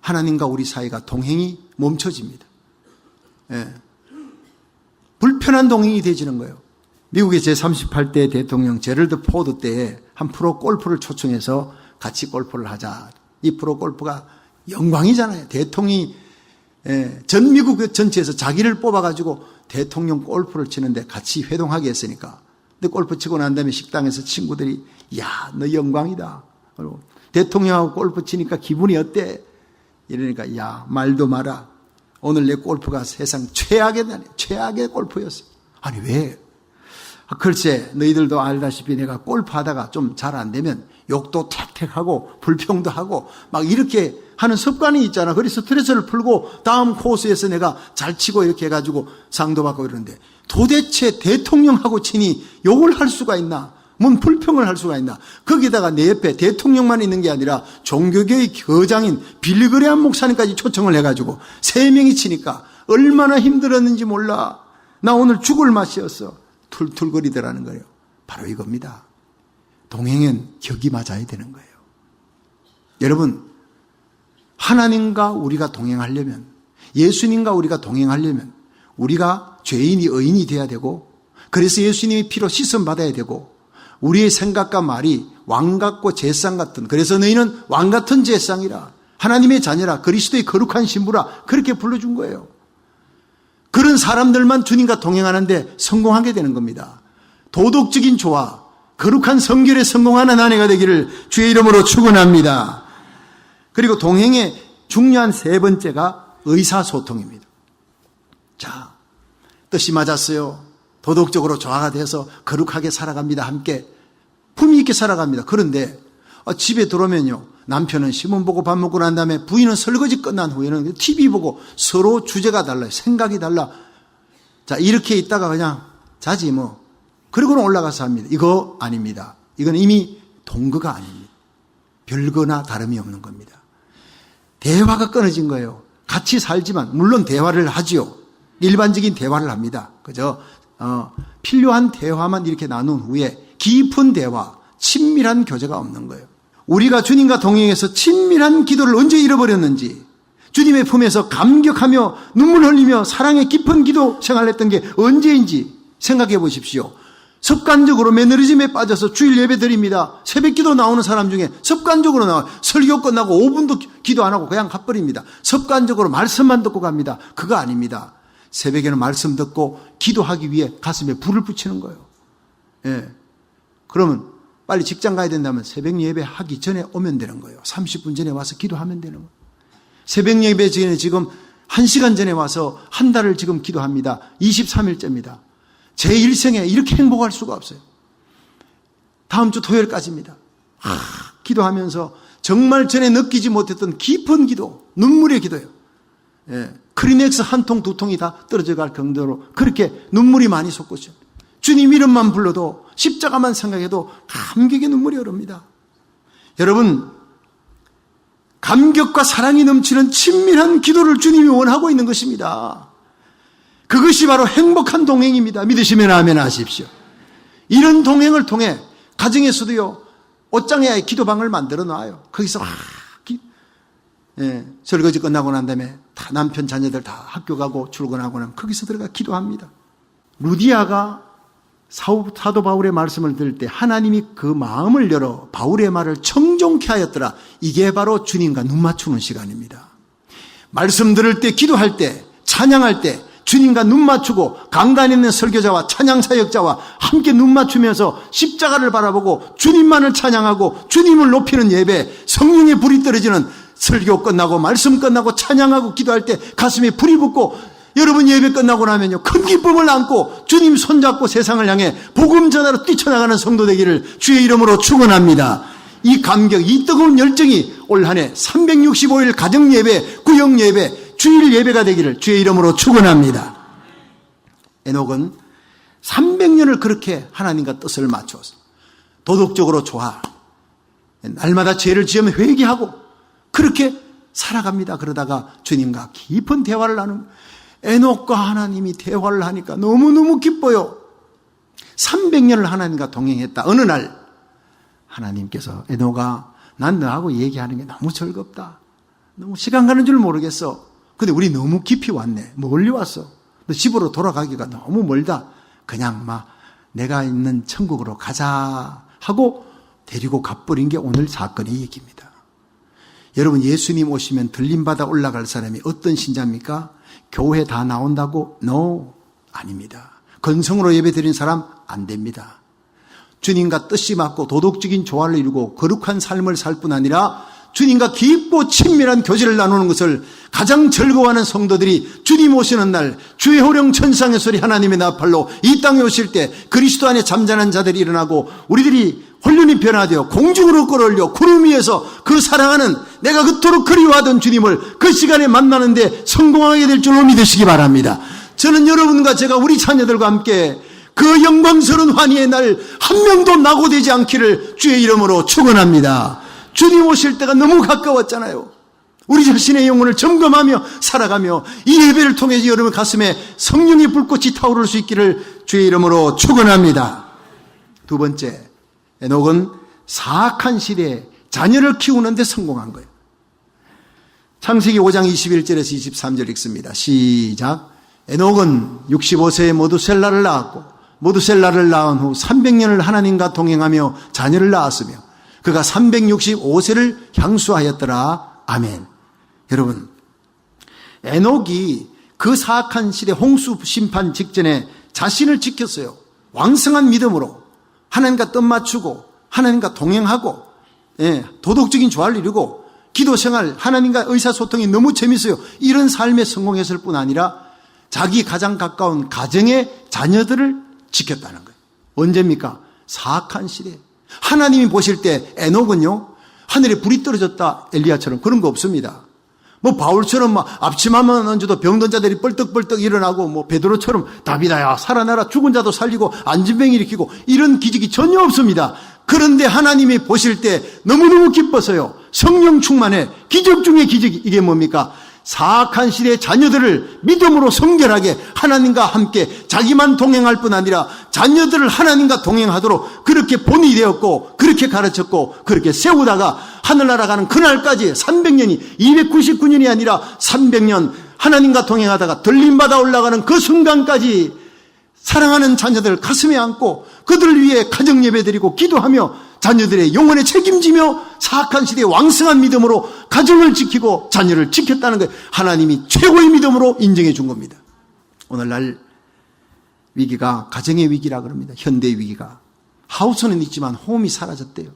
하나님과 우리 사이가 동행이 멈춰집니다. 불편한 동행이 되지는 거예요. 미국의 제38대 대통령 제럴드 포드 때에 한 프로 골프를 초청해서 같이 골프를 하자. 이 프로 골프가 영광이잖아요. 대통령이 전 미국 전체에서 자기를 뽑아가지고 대통령 골프를 치는데 같이 회동하게 했으니까. 근데 골프 치고 난 다음에 식당에서 친구들이, 야, 너 영광이다. 그리고 대통령하고 골프 치니까 기분이 어때? 이러니까, 야, 말도 마라. 오늘 내 골프가 세상 최악의 골프였어. 아니, 왜? 글쎄, 너희들도 알다시피 내가 골프하다가 좀 잘 안 되면 욕도 택택하고 불평도 하고 막 이렇게 하는 습관이 있잖아. 그래서 스트레스를 풀고 다음 코스에서 내가 잘 치고 이렇게 해가지고 상도 받고 이러는데 도대체 대통령하고 친히 욕을 할 수가 있나? 뭔 불평을 할 수가 있나? 거기다가 내 옆에 대통령만 있는 게 아니라 종교계의 교장인 빌리그레암 목사님까지 초청을 해가지고 3명이 치니까 얼마나 힘들었는지 몰라. 나 오늘 죽을 맛이었어. 툴툴거리더라는 거예요. 바로 이겁니다. 동행은 격이 맞아야 되는 거예요. 여러분, 하나님과 우리가 동행하려면, 예수님과 우리가 동행하려면 우리가 죄인이 의인이 돼야 되고, 그래서 예수님의 피로 씻음 받아야 되고, 우리의 생각과 말이 왕 같고 제상 같은, 그래서 너희는 왕 같은 제상이라, 하나님의 자녀라, 그리스도의 거룩한 신부라, 그렇게 불러준 거예요. 그런 사람들만 주님과 동행하는데 성공하게 되는 겁니다. 도덕적인 조화, 거룩한 성결에 성공하는 한 해가 되기를 주의 이름으로 축원합니다. 그리고 동행의 중요한 3번째가 의사소통입니다. 자, 뜻이 맞았어요. 도덕적으로 조화가 돼서 거룩하게 살아갑니다. 함께 품위 있게 살아갑니다. 그런데 집에 들어오면요, 남편은 신문 보고 밥 먹고 난 다음에 부인은 설거지 끝난 후에는 TV 보고 서로 주제가 달라요. 생각이 달라. 자, 이렇게 있다가 그냥 자지 뭐. 그러고는 올라가서 합니다. 이거 아닙니다. 이건 이미 동거가 아닙니다. 별거나 다름이 없는 겁니다. 대화가 끊어진 거예요. 같이 살지만 물론 대화를 하지요. 일반적인 대화를 합니다. 그죠? 필요한 대화만 이렇게 나눈 후에 깊은 대화, 친밀한 교제가 없는 거예요. 우리가 주님과 동행해서 친밀한 기도를 언제 잃어버렸는지, 주님의 품에서 감격하며 눈물 흘리며 사랑의 깊은 기도 생활했던 게 언제인지 생각해 보십시오. 습관적으로 매너리즘에 빠져서 주일 예배 드립니다. 새벽 기도 나오는 사람 중에 습관적으로 나와요. 설교 끝나고 5분도 기도 안 하고 그냥 가버립니다. 습관적으로 말씀만 듣고 갑니다. 그거 아닙니다. 새벽에는 말씀 듣고 기도하기 위해 가슴에 불을 붙이는 거예요. 예. 그러면 빨리 직장 가야 된다면 새벽 예배 하기 전에 오면 되는 거예요. 30분 전에 와서 기도하면 되는 거예요. 새벽 예배 전에 지금 1시간 전에 와서 한 달을 지금 기도합니다. 23일째입니다. 제 일생에 이렇게 행복할 수가 없어요. 다음 주 토요일까지입니다. 기도하면서 정말 전에 느끼지 못했던 깊은 기도, 눈물의 기도예요. 예. 크리넥스 한 통, 2통이 다 떨어져 갈 정도로 그렇게 눈물이 많이 솟구죠. 주님 이름만 불러도, 십자가만 생각해도 감격의 눈물이 흐릅니다. 여러분, 감격과 사랑이 넘치는 친밀한 기도를 주님이 원하고 있는 것입니다. 그것이 바로 행복한 동행입니다. 믿으시면 아멘 하십시오. 이런 동행을 통해 가정에서도요, 옷장에 기도방을 만들어 놔요. 거기서 설거지 끝나고 난 다음에 다 남편 자녀들 다 학교 가고 출근하고 나면 거기서 들어가 기도합니다. 루디아가 사도 바울의 말씀을 들을 때 하나님이 그 마음을 열어 바울의 말을 청종케 하였더라. 이게 바로 주님과 눈 맞추는 시간입니다. 말씀 들을 때, 기도할 때, 찬양할 때 주님과 눈 맞추고 강단에 있는 설교자와 찬양 사역자와 함께 눈 맞추면서 십자가를 바라보고 주님만을 찬양하고 주님을 높이는 예배, 성령의 불이 떨어지는 설교 끝나고 말씀 끝나고 찬양하고 기도할 때 가슴에 불이 붙고, 여러분 예배 끝나고 나면요, 큰 기쁨을 안고 주님 손잡고 세상을 향해 복음 전하러 뛰쳐나가는 성도 되기를 주의 이름으로 축원합니다. 이 감격, 이 뜨거운 열정이 올 한 해 365일 가정 예배, 구역 예배, 주일 예배가 되기를 주의 이름으로 축원합니다. 에녹은 300년을 그렇게 하나님과 뜻을 맞춰서 도덕적으로 조화, 날마다 죄를 지으면 회개하고 그렇게 살아갑니다. 그러다가 주님과 깊은 대화를 나누는, 에녹과 하나님이 대화를 하니까 너무너무 기뻐요. 300년을 하나님과 동행했다. 어느 날 하나님께서, 에녹아, 난 너하고 얘기하는 게 너무 즐겁다. 너무 시간 가는 줄 모르겠어. 근데 우리 너무 깊이 왔네. 멀리 왔어. 너 집으로 돌아가기가 너무 멀다. 그냥 내가 있는 천국으로 가자 하고 데리고 가버린 게 오늘 사건의 얘기입니다. 여러분, 예수님 오시면 들림받아 올라갈 사람이 어떤 신자입니까? 교회 다 나온다고? No, 아닙니다. 건성으로 예배드린 사람 안 됩니다. 주님과 뜻이 맞고 도덕적인 조화를 이루고 거룩한 삶을 살 뿐 아니라 주님과 깊고 친밀한 교제를 나누는 것을 가장 즐거워하는 성도들이 주님 오시는 날 주의 호령 천상의 소리 하나님의 나팔로 이 땅에 오실 때 그리스도 안에 잠자는 자들이 일어나고 우리들이 혼륜이 변화되어 공중으로 끌어올려 구름 위에서 그 사랑하는 내가 그토록 그리워하던 주님을 그 시간에 만나는데 성공하게 될 줄로 믿으시기 바랍니다. 저는 여러분과 제가 우리 자녀들과 함께 그 영광스러운 환희의 날 한 명도 낙오되지 않기를 주의 이름으로 축원합니다. 주님 오실 때가 너무 가까웠잖아요. 우리 자신의 영혼을 점검하며 살아가며 이 예배를 통해 여러분 가슴에 성령의 불꽃이 타오를 수 있기를 주의 이름으로 축원합니다. 두 번째, 에녹은 사악한 시대에 자녀를 키우는 데 성공한 거예요. 창세기 5장 21절에서 23절 읽습니다. 시작. 에녹은 65세에 모두셀라를 낳았고 모두셀라를 낳은 후 300년을 하나님과 동행하며 자녀를 낳았으며 그가 365세를 향수하였더라. 아멘. 여러분, 에녹이 그 사악한 시대 홍수 심판 직전에 자신을 지켰어요. 왕성한 믿음으로 하나님과 뜻 맞추고 하나님과 동행하고 도덕적인 조화를 이루고 기도생활 하나님과 의사소통이 너무 재밌어요. 이런 삶에 성공했을 뿐 아니라 자기 가장 가까운 가정의 자녀들을 지켰다는 거예요. 언제입니까? 사악한 시대. 하나님이 보실 때 에녹은요, 하늘에 불이 떨어졌다 엘리야처럼 그런 거 없습니다. 뭐 바울처럼 막 앞치마만 얹어도 병든 자들이 뻘떡뻘떡 일어나고 뭐 베드로처럼 다비다야 살아나라 죽은 자도 살리고 안진병 일으키고 이런 기적이 전혀 없습니다. 그런데 하나님이 보실 때 너무너무 기뻐서요. 성령 충만해. 기적 중에 기적이 이게 뭡니까? 사악한 시대의 자녀들을 믿음으로 성결하게 하나님과 함께 자기만 동행할 뿐 아니라 자녀들을 하나님과 동행하도록 그렇게 본이 되었고 그렇게 가르쳤고 그렇게 세우다가 하늘나라 가는 그날까지 300년이 299년이 아니라 300년 하나님과 동행하다가 들림받아 올라가는 그 순간까지 사랑하는 자녀들 가슴에 안고 그들을 위해 가정 예배드리고 기도하며 자녀들의 영혼에 책임지며 사악한 시대의 왕성한 믿음으로 가정을 지키고 자녀를 지켰다는 거예요. 하나님이 최고의 믿음으로 인정해 준 겁니다. 오늘날 위기가 가정의 위기라 그럽니다. 현대의 위기가. 하우스는 있지만 홈이 사라졌대요.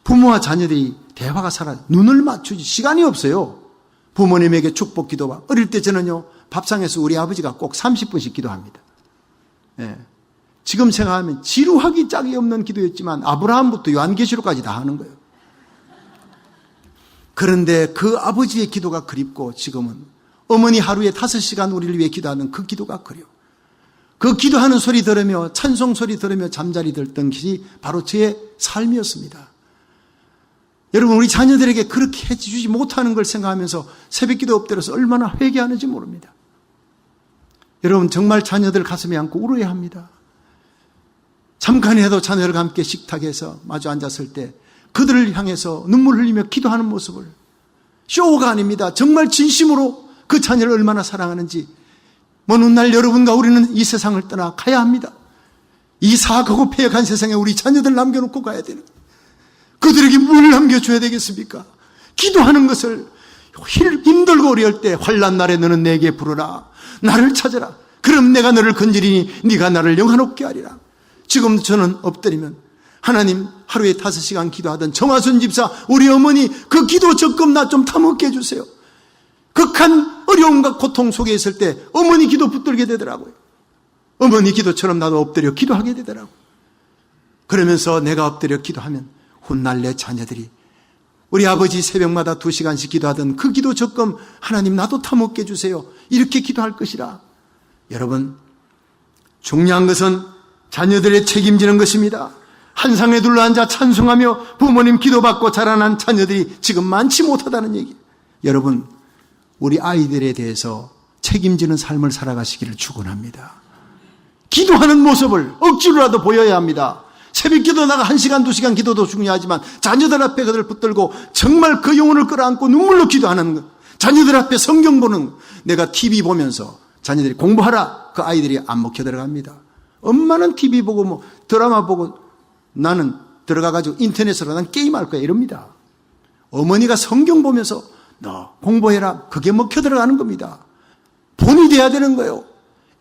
부모와 자녀들이 대화가 사라져 눈을 맞추지 시간이 없어요. 부모님에게 축복 기도와 어릴 때 저는요 밥상에서 우리 아버지가 꼭 30분씩 기도합니다. 지금 생각하면 지루하기 짝이 없는 기도였지만 아브라함부터 요한계시록까지 다 하는 거예요. 그런데 그 아버지의 기도가 그립고 지금은 어머니 하루에 5시간 우리를 위해 기도하는 그 기도가 그려. 그 기도하는 소리 들으며 찬송 소리 들으며 잠자리 들던 것이 바로 저의 삶이었습니다. 여러분 우리 자녀들에게 그렇게 해주지 못하는 걸 생각하면서 새벽기도 엎드려서 얼마나 회개하는지 모릅니다. 여러분 정말 자녀들 가슴에 안고 울어야 합니다. 잠깐이라도 자녀들과 함께 식탁에서 마주 앉았을 때 그들을 향해서 눈물 흘리며 기도하는 모습을 쇼가 아닙니다. 정말 진심으로 그 자녀를 얼마나 사랑하는지 먼 훗날 여러분과 우리는 이 세상을 떠나 가야 합니다. 이 사악하고 폐역한 세상에 우리 자녀들 남겨놓고 가야 되는 그들에게 뭘 남겨줘야 되겠습니까? 기도하는 것을 힘들고 어려울 때 환난 날에 너는 내게 부르라. 나를 찾아라. 그럼 내가 너를 건지리니 네가 나를 영화롭게 하리라. 지금 저는 엎드리면 하나님 하루에 5시간 기도하던 정화순 집사 우리 어머니 그 기도 적금 나 좀 타먹게 해주세요. 극한 어려움과 고통 속에 있을 때 어머니 기도 붙들게 되더라고요. 어머니 기도처럼 나도 엎드려 기도하게 되더라고요. 그러면서 내가 엎드려 기도하면 훗날 내 자녀들이 우리 아버지 새벽마다 2시간씩 기도하던 그 기도 적금 하나님 나도 타먹게 해주세요. 이렇게 기도할 것이라. 여러분 중요한 것은 자녀들의 책임지는 것입니다. 한 상에 둘러앉아 찬송하며 부모님 기도받고 자라난 자녀들이 지금 많지 못하다는 얘기. 여러분 우리 아이들에 대해서 책임지는 삶을 살아가시기를 축원합니다. 기도하는 모습을 억지로라도 보여야 합니다. 새벽 기도 나가 1시간 2시간 기도도 중요하지만 자녀들 앞에 그들을 붙들고 정말 그 영혼을 끌어안고 눈물로 기도하는 것. 자녀들 앞에 성경 보는 내가 TV 보면서 자녀들이 공부하라. 그 아이들이 안 먹혀 들어갑니다. 엄마는 TV 보고 뭐 드라마 보고 나는 들어가가지고 인터넷으로 난 게임할 거야 이럽니다. 어머니가 성경 보면서 너 공부해라. 그게 먹혀 들어가는 겁니다. 본이 돼야 되는 거예요.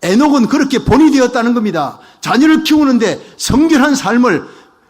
에녹은 그렇게 본이 되었다는 겁니다. 자녀를 키우는데 성결한 삶을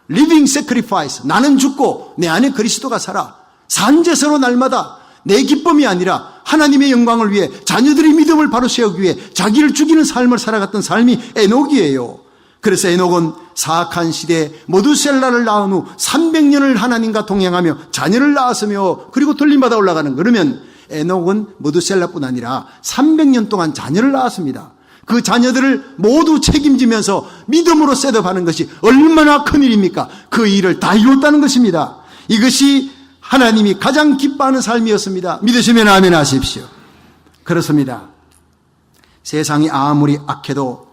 living sacrifice 나는 죽고 내 안에 그리스도가 살아. 산제사로 날마다 내 기쁨이 아니라 하나님의 영광을 위해 자녀들의 믿음을 바로 세우기 위해 자기를 죽이는 삶을 살아갔던 삶이 에녹이에요. 그래서 에녹은 사악한 시대에 모두셀라를 낳은 후 300년을 하나님과 동행하며 자녀를 낳았으며 그리고 들림받아 올라가는, 그러면 에녹은 모두셀라뿐 아니라 300년 동안 자녀를 낳았습니다. 그 자녀들을 모두 책임지면서 믿음으로 셋업하는 것이 얼마나 큰 일입니까? 그 일을 다 이뤘다는 것입니다. 이것이 하나님이 가장 기뻐하는 삶이었습니다. 믿으시면 아멘 하십시오. 그렇습니다. 세상이 아무리 악해도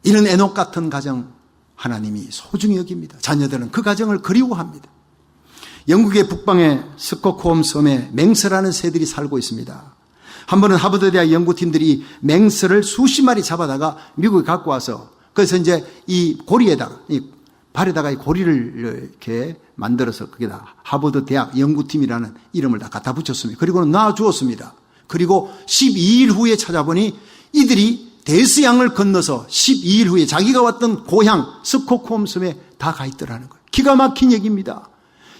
이런 에녹 같은 가정 하나님이 소중히 여깁니다. 자녀들은 그 가정을 그리워합니다. 영국의 북방의 스코크홈 섬에 맹스라는 새들이 살고 있습니다. 한 번은 하버드 대학 연구팀들이 맹스를 수십 마리 잡아다가 미국에 갖고 와서, 그래서 이제 이 고리에다가, 이 발에다가 이 고리를 이렇게 만들어서 거기다 하버드 대학 연구팀이라는 이름을 다 갖다 붙였습니다. 그리고는 놔주었습니다. 그리고 12일 후에 찾아보니 이들이 대서양을 건너서 12일 후에 자기가 왔던 고향 스코크홈 섬에 다 가 있더라는 거예요. 기가 막힌 얘기입니다.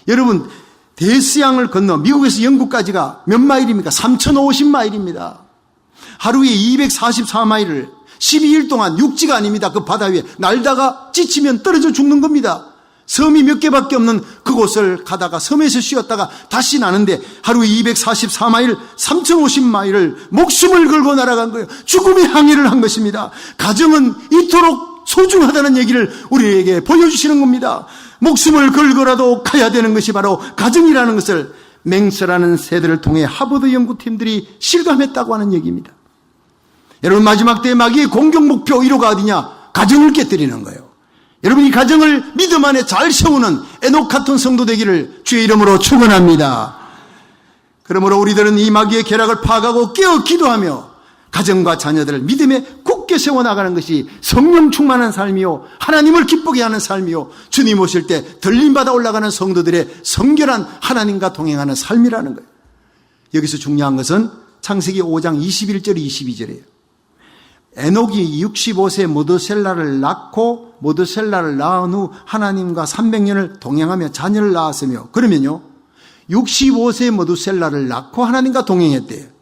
여러분, 대서양을 건너 미국에서 영국까지가 몇 마일입니까? 3050마일입니다. 하루에 244마일을 12일 동안 육지가 아닙니다. 그 바다 위에 날다가 지치면 떨어져 죽는 겁니다. 섬이 몇 개밖에 없는 그곳을 가다가 섬에서 쉬었다가 다시 나는데 하루에 244마일, 3050마일을 목숨을 걸고 날아간 거예요. 죽음의 항해를 한 것입니다. 가정은 이토록 소중하다는 얘기를 우리에게 보여주시는 겁니다. 목숨을 걸고라도 가야 되는 것이 바로 가정이라는 것을 맹스라는 새들을 통해 하버드 연구팀들이 실감했다고 하는 얘기입니다. 여러분, 마지막 때의 마귀의 공격 목표 1호가 어디냐? 가정을 깨뜨리는 거예요. 여러분, 이 가정을 믿음 안에 잘 세우는 에녹 같은 성도 되기를 주의 이름으로 축원합니다. 그러므로 우리들은 이 마귀의 계략을 파악하고 깨어 기도하며 가정과 자녀들을 믿음에 굳게 세워나가는 것이 성령 충만한 삶이요, 하나님을 기쁘게 하는 삶이요, 주님 오실 때 들림받아 올라가는 성도들의 성결한 하나님과 동행하는 삶이라는 거예요. 여기서 중요한 것은 창세기 5장 21절 22절이에요. 에녹이 65세 모두셀라를 낳고 모두셀라를 낳은 후 하나님과 300년을 동행하며 자녀를 낳았으며, 그러면요 65세 모두셀라를 낳고 하나님과 동행했대요.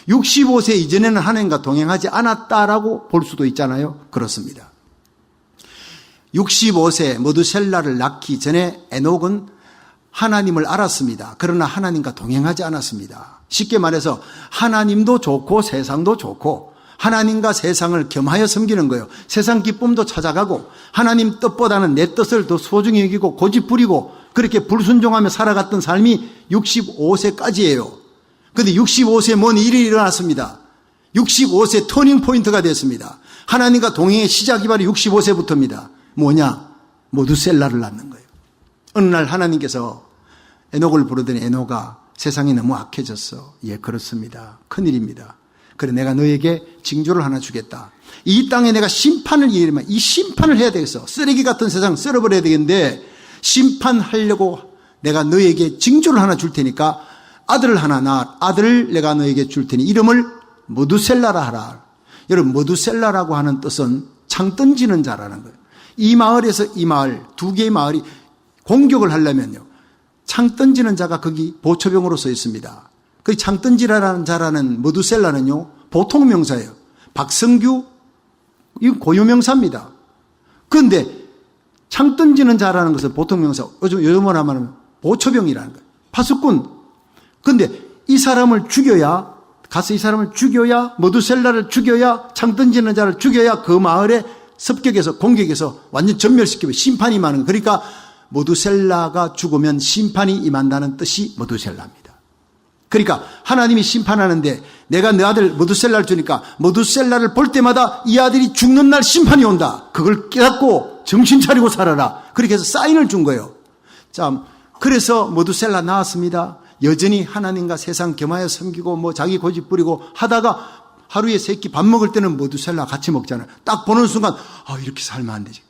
65세 이전에는 하나님과 동행하지 않았다라고 볼 수도 있잖아요. 그렇습니다. 65세 모두셀라를 낳기 전에 에녹은 하나님을 알았습니다. 그러나 하나님과 동행하지 않았습니다. 쉽게 말해서 하나님도 좋고 세상도 좋고 하나님과 세상을 겸하여 섬기는 거예요. 세상 기쁨도 찾아가고 하나님 뜻보다는 내 뜻을 더 소중히 여기고 고집부리고 그렇게 불순종하며 살아갔던 삶이 65세까지예요. 그런데 65세에 뭔 일이 일어났습니다. 65세 터닝 포인트가 됐습니다. 하나님과 동행의 시작이 바로 65세부터입니다. 뭐냐? 모두셀라를 낳는 거예요. 어느 날 하나님께서 에녹을 부르더니 에녹아, 세상이 너무 악해졌어. 예, 그렇습니다. 큰일입니다. 그래, 내가 너에게 징조를 하나 주겠다. 이 땅에 내가 심판을 이르면 이 심판을 해야 되겠어. 쓰레기 같은 세상 썰어버려야 되겠는데 심판하려고 내가 너에게 징조를 하나 줄 테니까 아들을 하나 낳아. 아들을 내가 너에게 줄 테니 이름을 모두셀라라 하라. 여러분, 모두셀라라고 하는 뜻은 창 던지는 자라는 거예요. 이 마을에서 이 마을, 두 개의 마을이 공격을 하려면요, 창 던지는 자가 거기 보초병으로 써 있습니다. 그 창 던지라는 자라는 모두셀라는요, 보통 명사예요. 박성규, 이건 고유명사입니다. 그런데 창 던지는 자라는 것은 보통 명사, 요즘으로 하면 보초병이라는 거예요. 파수꾼. 그런데 이 사람을 죽여야, 가서 이 사람을 죽여야, 모두셀라를 죽여야, 창 던지는 자를 죽여야 그 마을에 습격해서 공격해서 완전 전멸시키면 심판이 임하는 거예요. 그러니까 모두셀라가 죽으면 심판이 임한다는 뜻이 모두셀라입니다. 그러니까 하나님이 심판하는데 내가 내 아들 모두셀라를 주니까 모두셀라를 볼 때마다 이 아들이 죽는 날 심판이 온다. 그걸 깨닫고 정신 차리고 살아라. 그렇게 해서 사인을 준 거예요. 자, 그래서 모두셀라 나왔습니다. 여전히 하나님과 세상 겸하여 섬기고 뭐 자기 고집 부리고 하다가 하루에 세 끼 밥 먹을 때는 모두셀라 같이 먹잖아요. 딱 보는 순간 이렇게 살면 안 되지.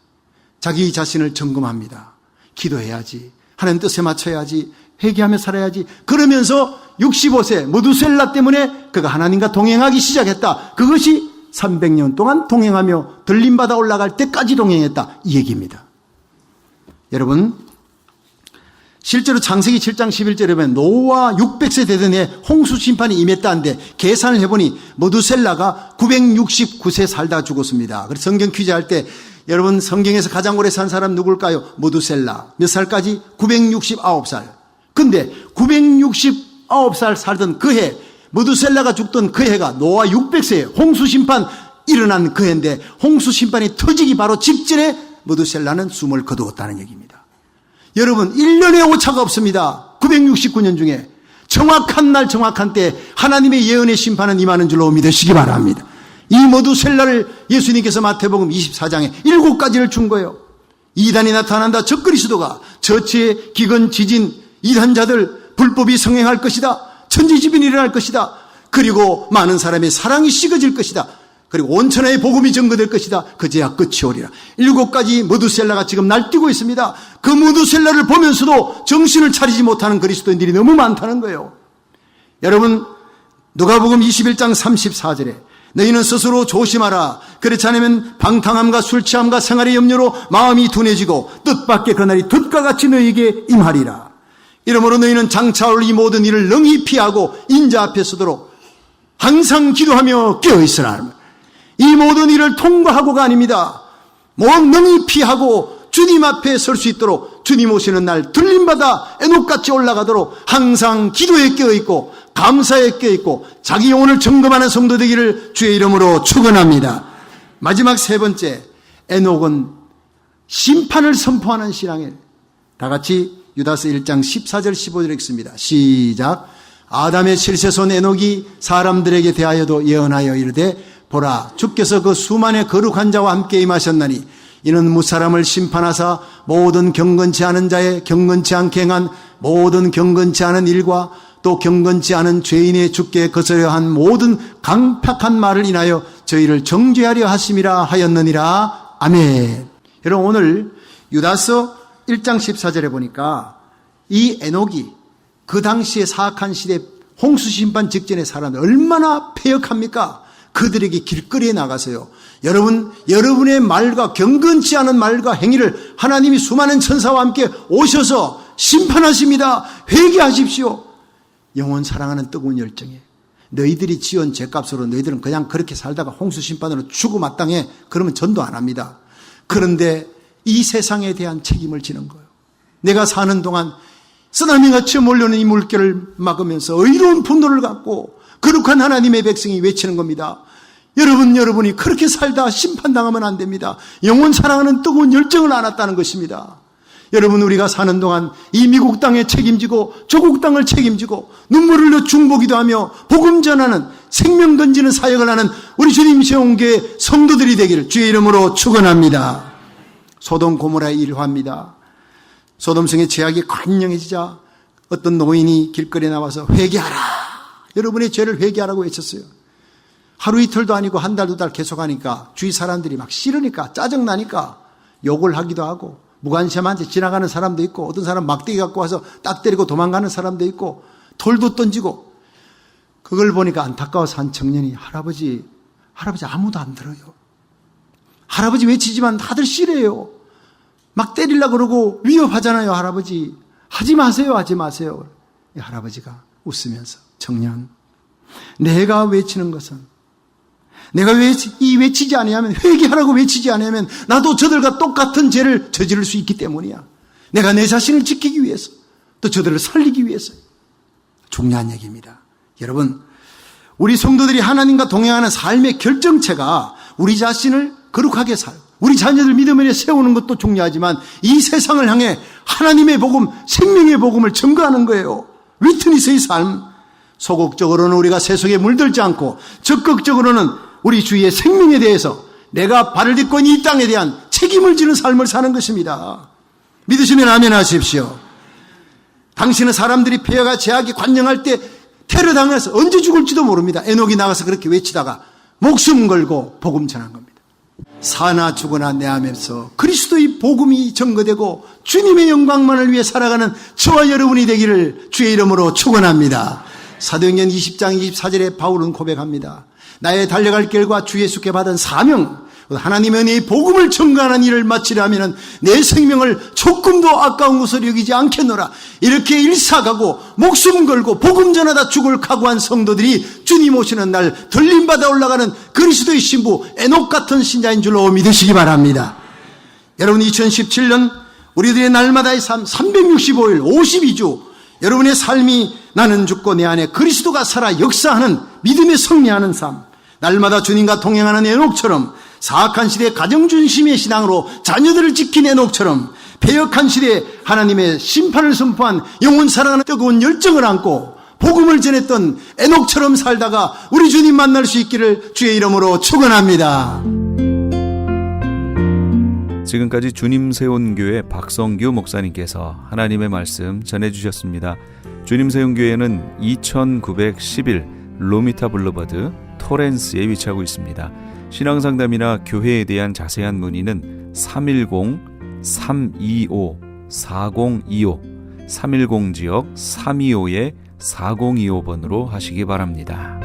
자기 자신을 점검합니다. 기도해야지. 하나님 뜻에 맞춰야지. 회개하며 살아야지. 그러면서 65세 모두셀라 때문에 그가 하나님과 동행하기 시작했다. 그것이 300년 동안 동행하며 들림받아 올라갈 때까지 동행했다. 이 얘기입니다. 여러분, 실제로 창세기 7장 11절에 보면 노아 600세 되던 해 홍수 심판이 임했다는데 계산을 해보니 메두셀라가 969세 살다 죽었습니다. 그래서 성경 퀴즈할 때 여러분 성경에서 가장 오래 산 사람 누굴까요? 메두셀라. 몇 살까지? 969살. 근데 969살 살던 그 해, 메두셀라가 죽던 그 해가 노아 600세에 홍수 심판 일어난 그 해인데 홍수 심판이 터지기 바로 직전에 메두셀라는 숨을 거두었다는 얘기입니다. 여러분 1년의 오차가 없습니다. 969년 중에 정확한 날 정확한 때 하나님의 예언의 심판은 임하는 줄로 믿으시기 바랍니다. 이 메두셀라를 예수님께서 마태복음 24장에 7가지를 준 거예요. 이단이 나타난다. 적그리스도가 저체, 기근, 지진, 이단자들 불법이 성행할 것이다. 천지지변이 일어날 것이다. 그리고 많은 사람의 사랑이 식어질 것이다. 그리고 온천하의 복음이 증거될 것이다. 그제야 끝이 오리라. 7가지 메두셀라가 지금 날뛰고 있습니다. 그 메두셀라를 보면서도 정신을 차리지 못하는 그리스도인들이 너무 많다는 거예요. 여러분 누가복음 21장 34절에 너희는 스스로 조심하라. 그렇지 않으면 방탕함과 술취함과 생활의 염려로 마음이 둔해지고 뜻밖의 그날이 덫과 같이 너희에게 임하리라. 이러므로 너희는 장차 올 이 모든 일을 능히 피하고 인자 앞에 서도록 항상 기도하며 깨어있으라. 이 모든 일을 통과하고가 아닙니다. 능히 피하고 주님 앞에 설 수 있도록 주님 오시는 날 들림받아 에녹같이 올라가도록 항상 기도에 깨어있고 감사에 깨어있고 자기 영혼을 점검하는 성도 되기를 주의 이름으로 축원합니다. 마지막 세 번째, 에녹은 심판을 선포하는 신앙이에요. 다 같이 유다서 1장 14절 15절 읽습니다. 시작. 아담의 칠세손 에녹이 사람들에게 대하여도 예언하여 이르되 보라 주께서 그 수만의 거룩한 자와 함께 임하셨나니 이는 무사람을 심판하사 모든 경건치 않은 자의 경건치 않게 행한 모든 경건치 않은 일과 또 경건치 않은 죄인의 주께 거스려 한 모든 강팍한 말을 인하여 저희를 정죄하려 하심이라 하였느니라. 아멘. 여러분 오늘 유다서 1장 14절에 보니까 이 에녹이 그 당시에 사악한 시대 홍수 심판 직전의 사람들 얼마나 패역합니까? 그들에게 길거리에 나가서요. 여러분의 말과 경건치 않은 말과 행위를 하나님이 수많은 천사와 함께 오셔서 심판하십니다. 회개하십시오. 영혼 사랑하는 뜨거운 열정에 너희들이 지은 죄값으로 너희들은 그냥 그렇게 살다가 홍수 심판으로 죽어 마땅해. 그러면 전도 안 합니다. 그런데 이 세상에 대한 책임을 지는 거예요. 내가 사는 동안 쓰나미같이 몰려오는 이 물결을 막으면서 의로운 분노를 갖고 거룩한 하나님의 백성이 외치는 겁니다. 여러분이 그렇게 살다 심판당하면 안 됩니다. 영원 사랑하는 뜨거운 열정을 안았다는 것입니다. 여러분 우리가 사는 동안 이 미국 땅에 책임지고 조국 땅을 책임지고 눈물을 흘려 중보기도 하며 복음 전하는 생명 던지는 사역을 하는 우리 주님 세운교회 성도들이 되기를 주의 이름으로 축원합니다. 소돔 고모라의 일화입니다. 소돔성의 죄악이 관영해지자 어떤 노인이 길거리에 나와서 회개하라. 여러분의 죄를 회개하라고 외쳤어요. 하루 이틀도 아니고 한 달, 두 달 계속하니까 주위 사람들이 막 싫으니까 짜증나니까 욕을 하기도 하고 무관심한테 지나가는 사람도 있고 어떤 사람 막대기 갖고 와서 딱 때리고 도망가는 사람도 있고 돌도 던지고 그걸 보니까 안타까워서 한 청년이 할아버지 아무도 안 들어요. 할아버지 외치지만 다들 싫어해요. 막 때리려고 그러고 위협하잖아요. 할아버지 하지 마세요. 이 할아버지가 웃으면서 청년 내가 외치는 것은 내가 외치지 아니하면 회개하라고 외치지 아니하면 나도 저들과 똑같은 죄를 저지를 수 있기 때문이야. 내가 내 자신을 지키기 위해서 또 저들을 살리기 위해서. 중요한 얘기입니다. 여러분 우리 성도들이 하나님과 동행하는 삶의 결정체가 우리 자신을 거룩하게 살고 우리 자녀들 믿음에 세우는 것도 중요하지만 이 세상을 향해 하나님의 복음, 생명의 복음을 증거하는 거예요. 위트니스의 삶. 소극적으로는 우리가 세속에 물들지 않고 적극적으로는 우리 주위의 생명에 대해서 내가 발을 딛고 있는 이 땅에 대한 책임을 지는 삶을 사는 것입니다. 믿으시면 아멘 하십시오. 당신은 사람들이 폐허가 죄악이 관영할 때 테러 당해서 언제 죽을지도 모릅니다. 에녹이 나가서 그렇게 외치다가 목숨 걸고 복음 전한 겁니다. 사나 죽으나 내 안에서 그리스도의 복음이 증거되고 주님의 영광만을 위해 살아가는 저와 여러분이 되기를 주의 이름으로 축원합니다. 사도행전 20장 24절에 바울은 고백합니다. 나의 달려갈 길과 주 예수께 받은 사명 하나님의 은혜의 복음을 전가하는 일을 마치려면 내 생명을 조금도 아까운 것으로 여기지 않겠노라. 이렇게 일사가고 목숨 걸고 복음 전하다 죽을 각오한 성도들이 주님 오시는 날 들림받아 올라가는 그리스도의 신부 에녹 같은 신자인 줄로 믿으시기 바랍니다. 여러분, 2017년 우리들의 날마다의 삶 365일 52주 여러분의 삶이 나는 죽고 내 안에 그리스도가 살아 역사하는 믿음에 승리하는 삶, 날마다 주님과 동행하는 에녹처럼 사악한 시대의 가정중심의 신앙으로 자녀들을 지킨 에녹처럼 패역한 시대에 하나님의 심판을 선포한 영원 사랑하는 뜨거운 열정을 안고 복음을 전했던 에녹처럼 살다가 우리 주님 만날 수 있기를 주의 이름으로 축원합니다. 지금까지 주님 세운 교회 박성규 목사님께서 하나님의 말씀 전해주셨습니다. 주님 세운 교회는 2911 로미타 블루버드 토렌스에 위치하고 있습니다. 신앙상담이나 교회에 대한 자세한 문의는 310-325-4025 310지역 325-4025번으로 하시기 바랍니다.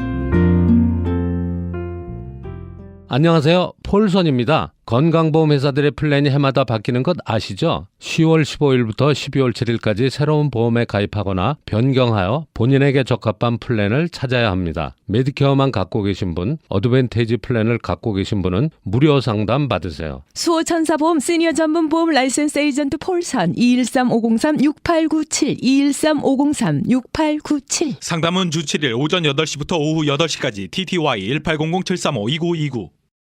안녕하세요. 폴선입니다. 건강보험 회사들의 플랜이 해마다 바뀌는 것 아시죠? 10월 15일부터 12월 7일까지 새로운 보험에 가입하거나 변경하여 본인에게 적합한 플랜을 찾아야 합니다. 메디케어만 갖고 계신 분, 어드밴티지 플랜을 갖고 계신 분은 무료 상담 받으세요. 수호천사보험 시니어 전문 보험 라이센스 에이전트 폴선 213-503-6897 213-503-6897 상담은 주 7일 오전 8시부터 오후 8시까지 TTY 1800-735-2929.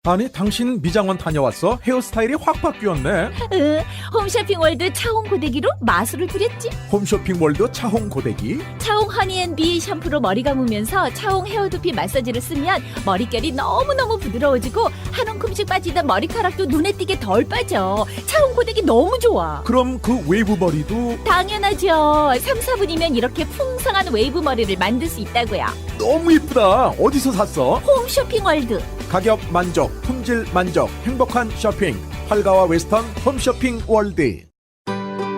아니, 당신 미장원 다녀왔어? 헤어스타일이 확 바뀌었네. 홈쇼핑월드 차홍 고데기로 마술을 부렸지. 홈쇼핑월드 차홍 고데기. 차홍 허니앤비 샴푸로 머리 감으면서 차홍 헤어두피 마사지를 쓰면 머릿결이 너무너무 부드러워지고 한 움큼씩 빠지던 머리카락도 눈에 띄게 덜 빠져. 차홍 고데기 너무 좋아. 그럼 그 웨이브 머리도 당연하죠. 3, 4분이면 이렇게 풍성한 웨이브 머리를 만들 수 있다고요. 너무 이쁘다. 어디서 샀어? 홈쇼핑월드. 가격 만족, 품질 만족, 행복한 쇼핑. 팔가와 웨스턴 홈쇼핑 월드.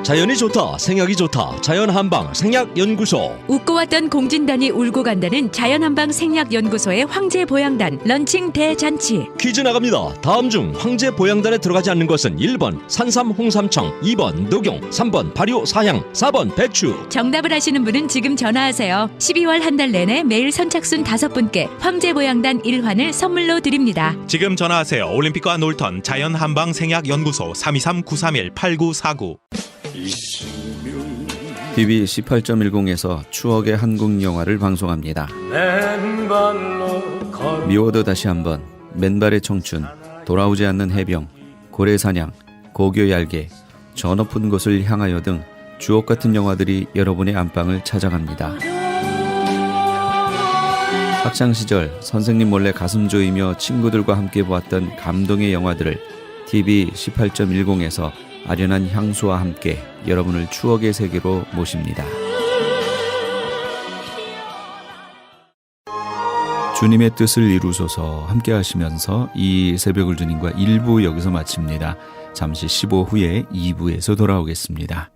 자연이 좋다, 생약이 좋다. 자연한방 생약연구소. 웃고 왔던 공진단이 울고 간다는 자연한방 생약연구소의 황제보양단 런칭 대잔치. 퀴즈 나갑니다. 다음 중 황제보양단에 들어가지 않는 것은 1번 산삼 홍삼청, 2번 녹용, 3번 발효 사향, 4번 배추. 정답을 아시는 분은 지금 전화하세요. 12월 한 달 내내 매일 선착순 5분께 황제보양단 1환을 선물로 드립니다. 지금 전화하세요. 올림픽과 놀턴 자연한방 생약연구소 323-931-8949. TV 18.10에서 추억의 한국 영화를 방송합니다. 미워도 다시 한번, 맨발의 청춘, 돌아오지 않는 해병, 고래사냥, 고교 얄개, 저 높은 곳을 향하여 등 주옥 같은 영화들이 여러분의 안방을 찾아갑니다. 학창시절 선생님 몰래 가슴 조이며 친구들과 함께 보았던 감동의 영화들을 TV 18.10에서 아련한 향수와 함께 여러분을 추억의 세계로 모십니다. 주님의 뜻을 이루소서 함께 하시면서 이 새벽을 주님과 1부 여기서 마칩니다. 잠시 15 후에 2부에서 돌아오겠습니다.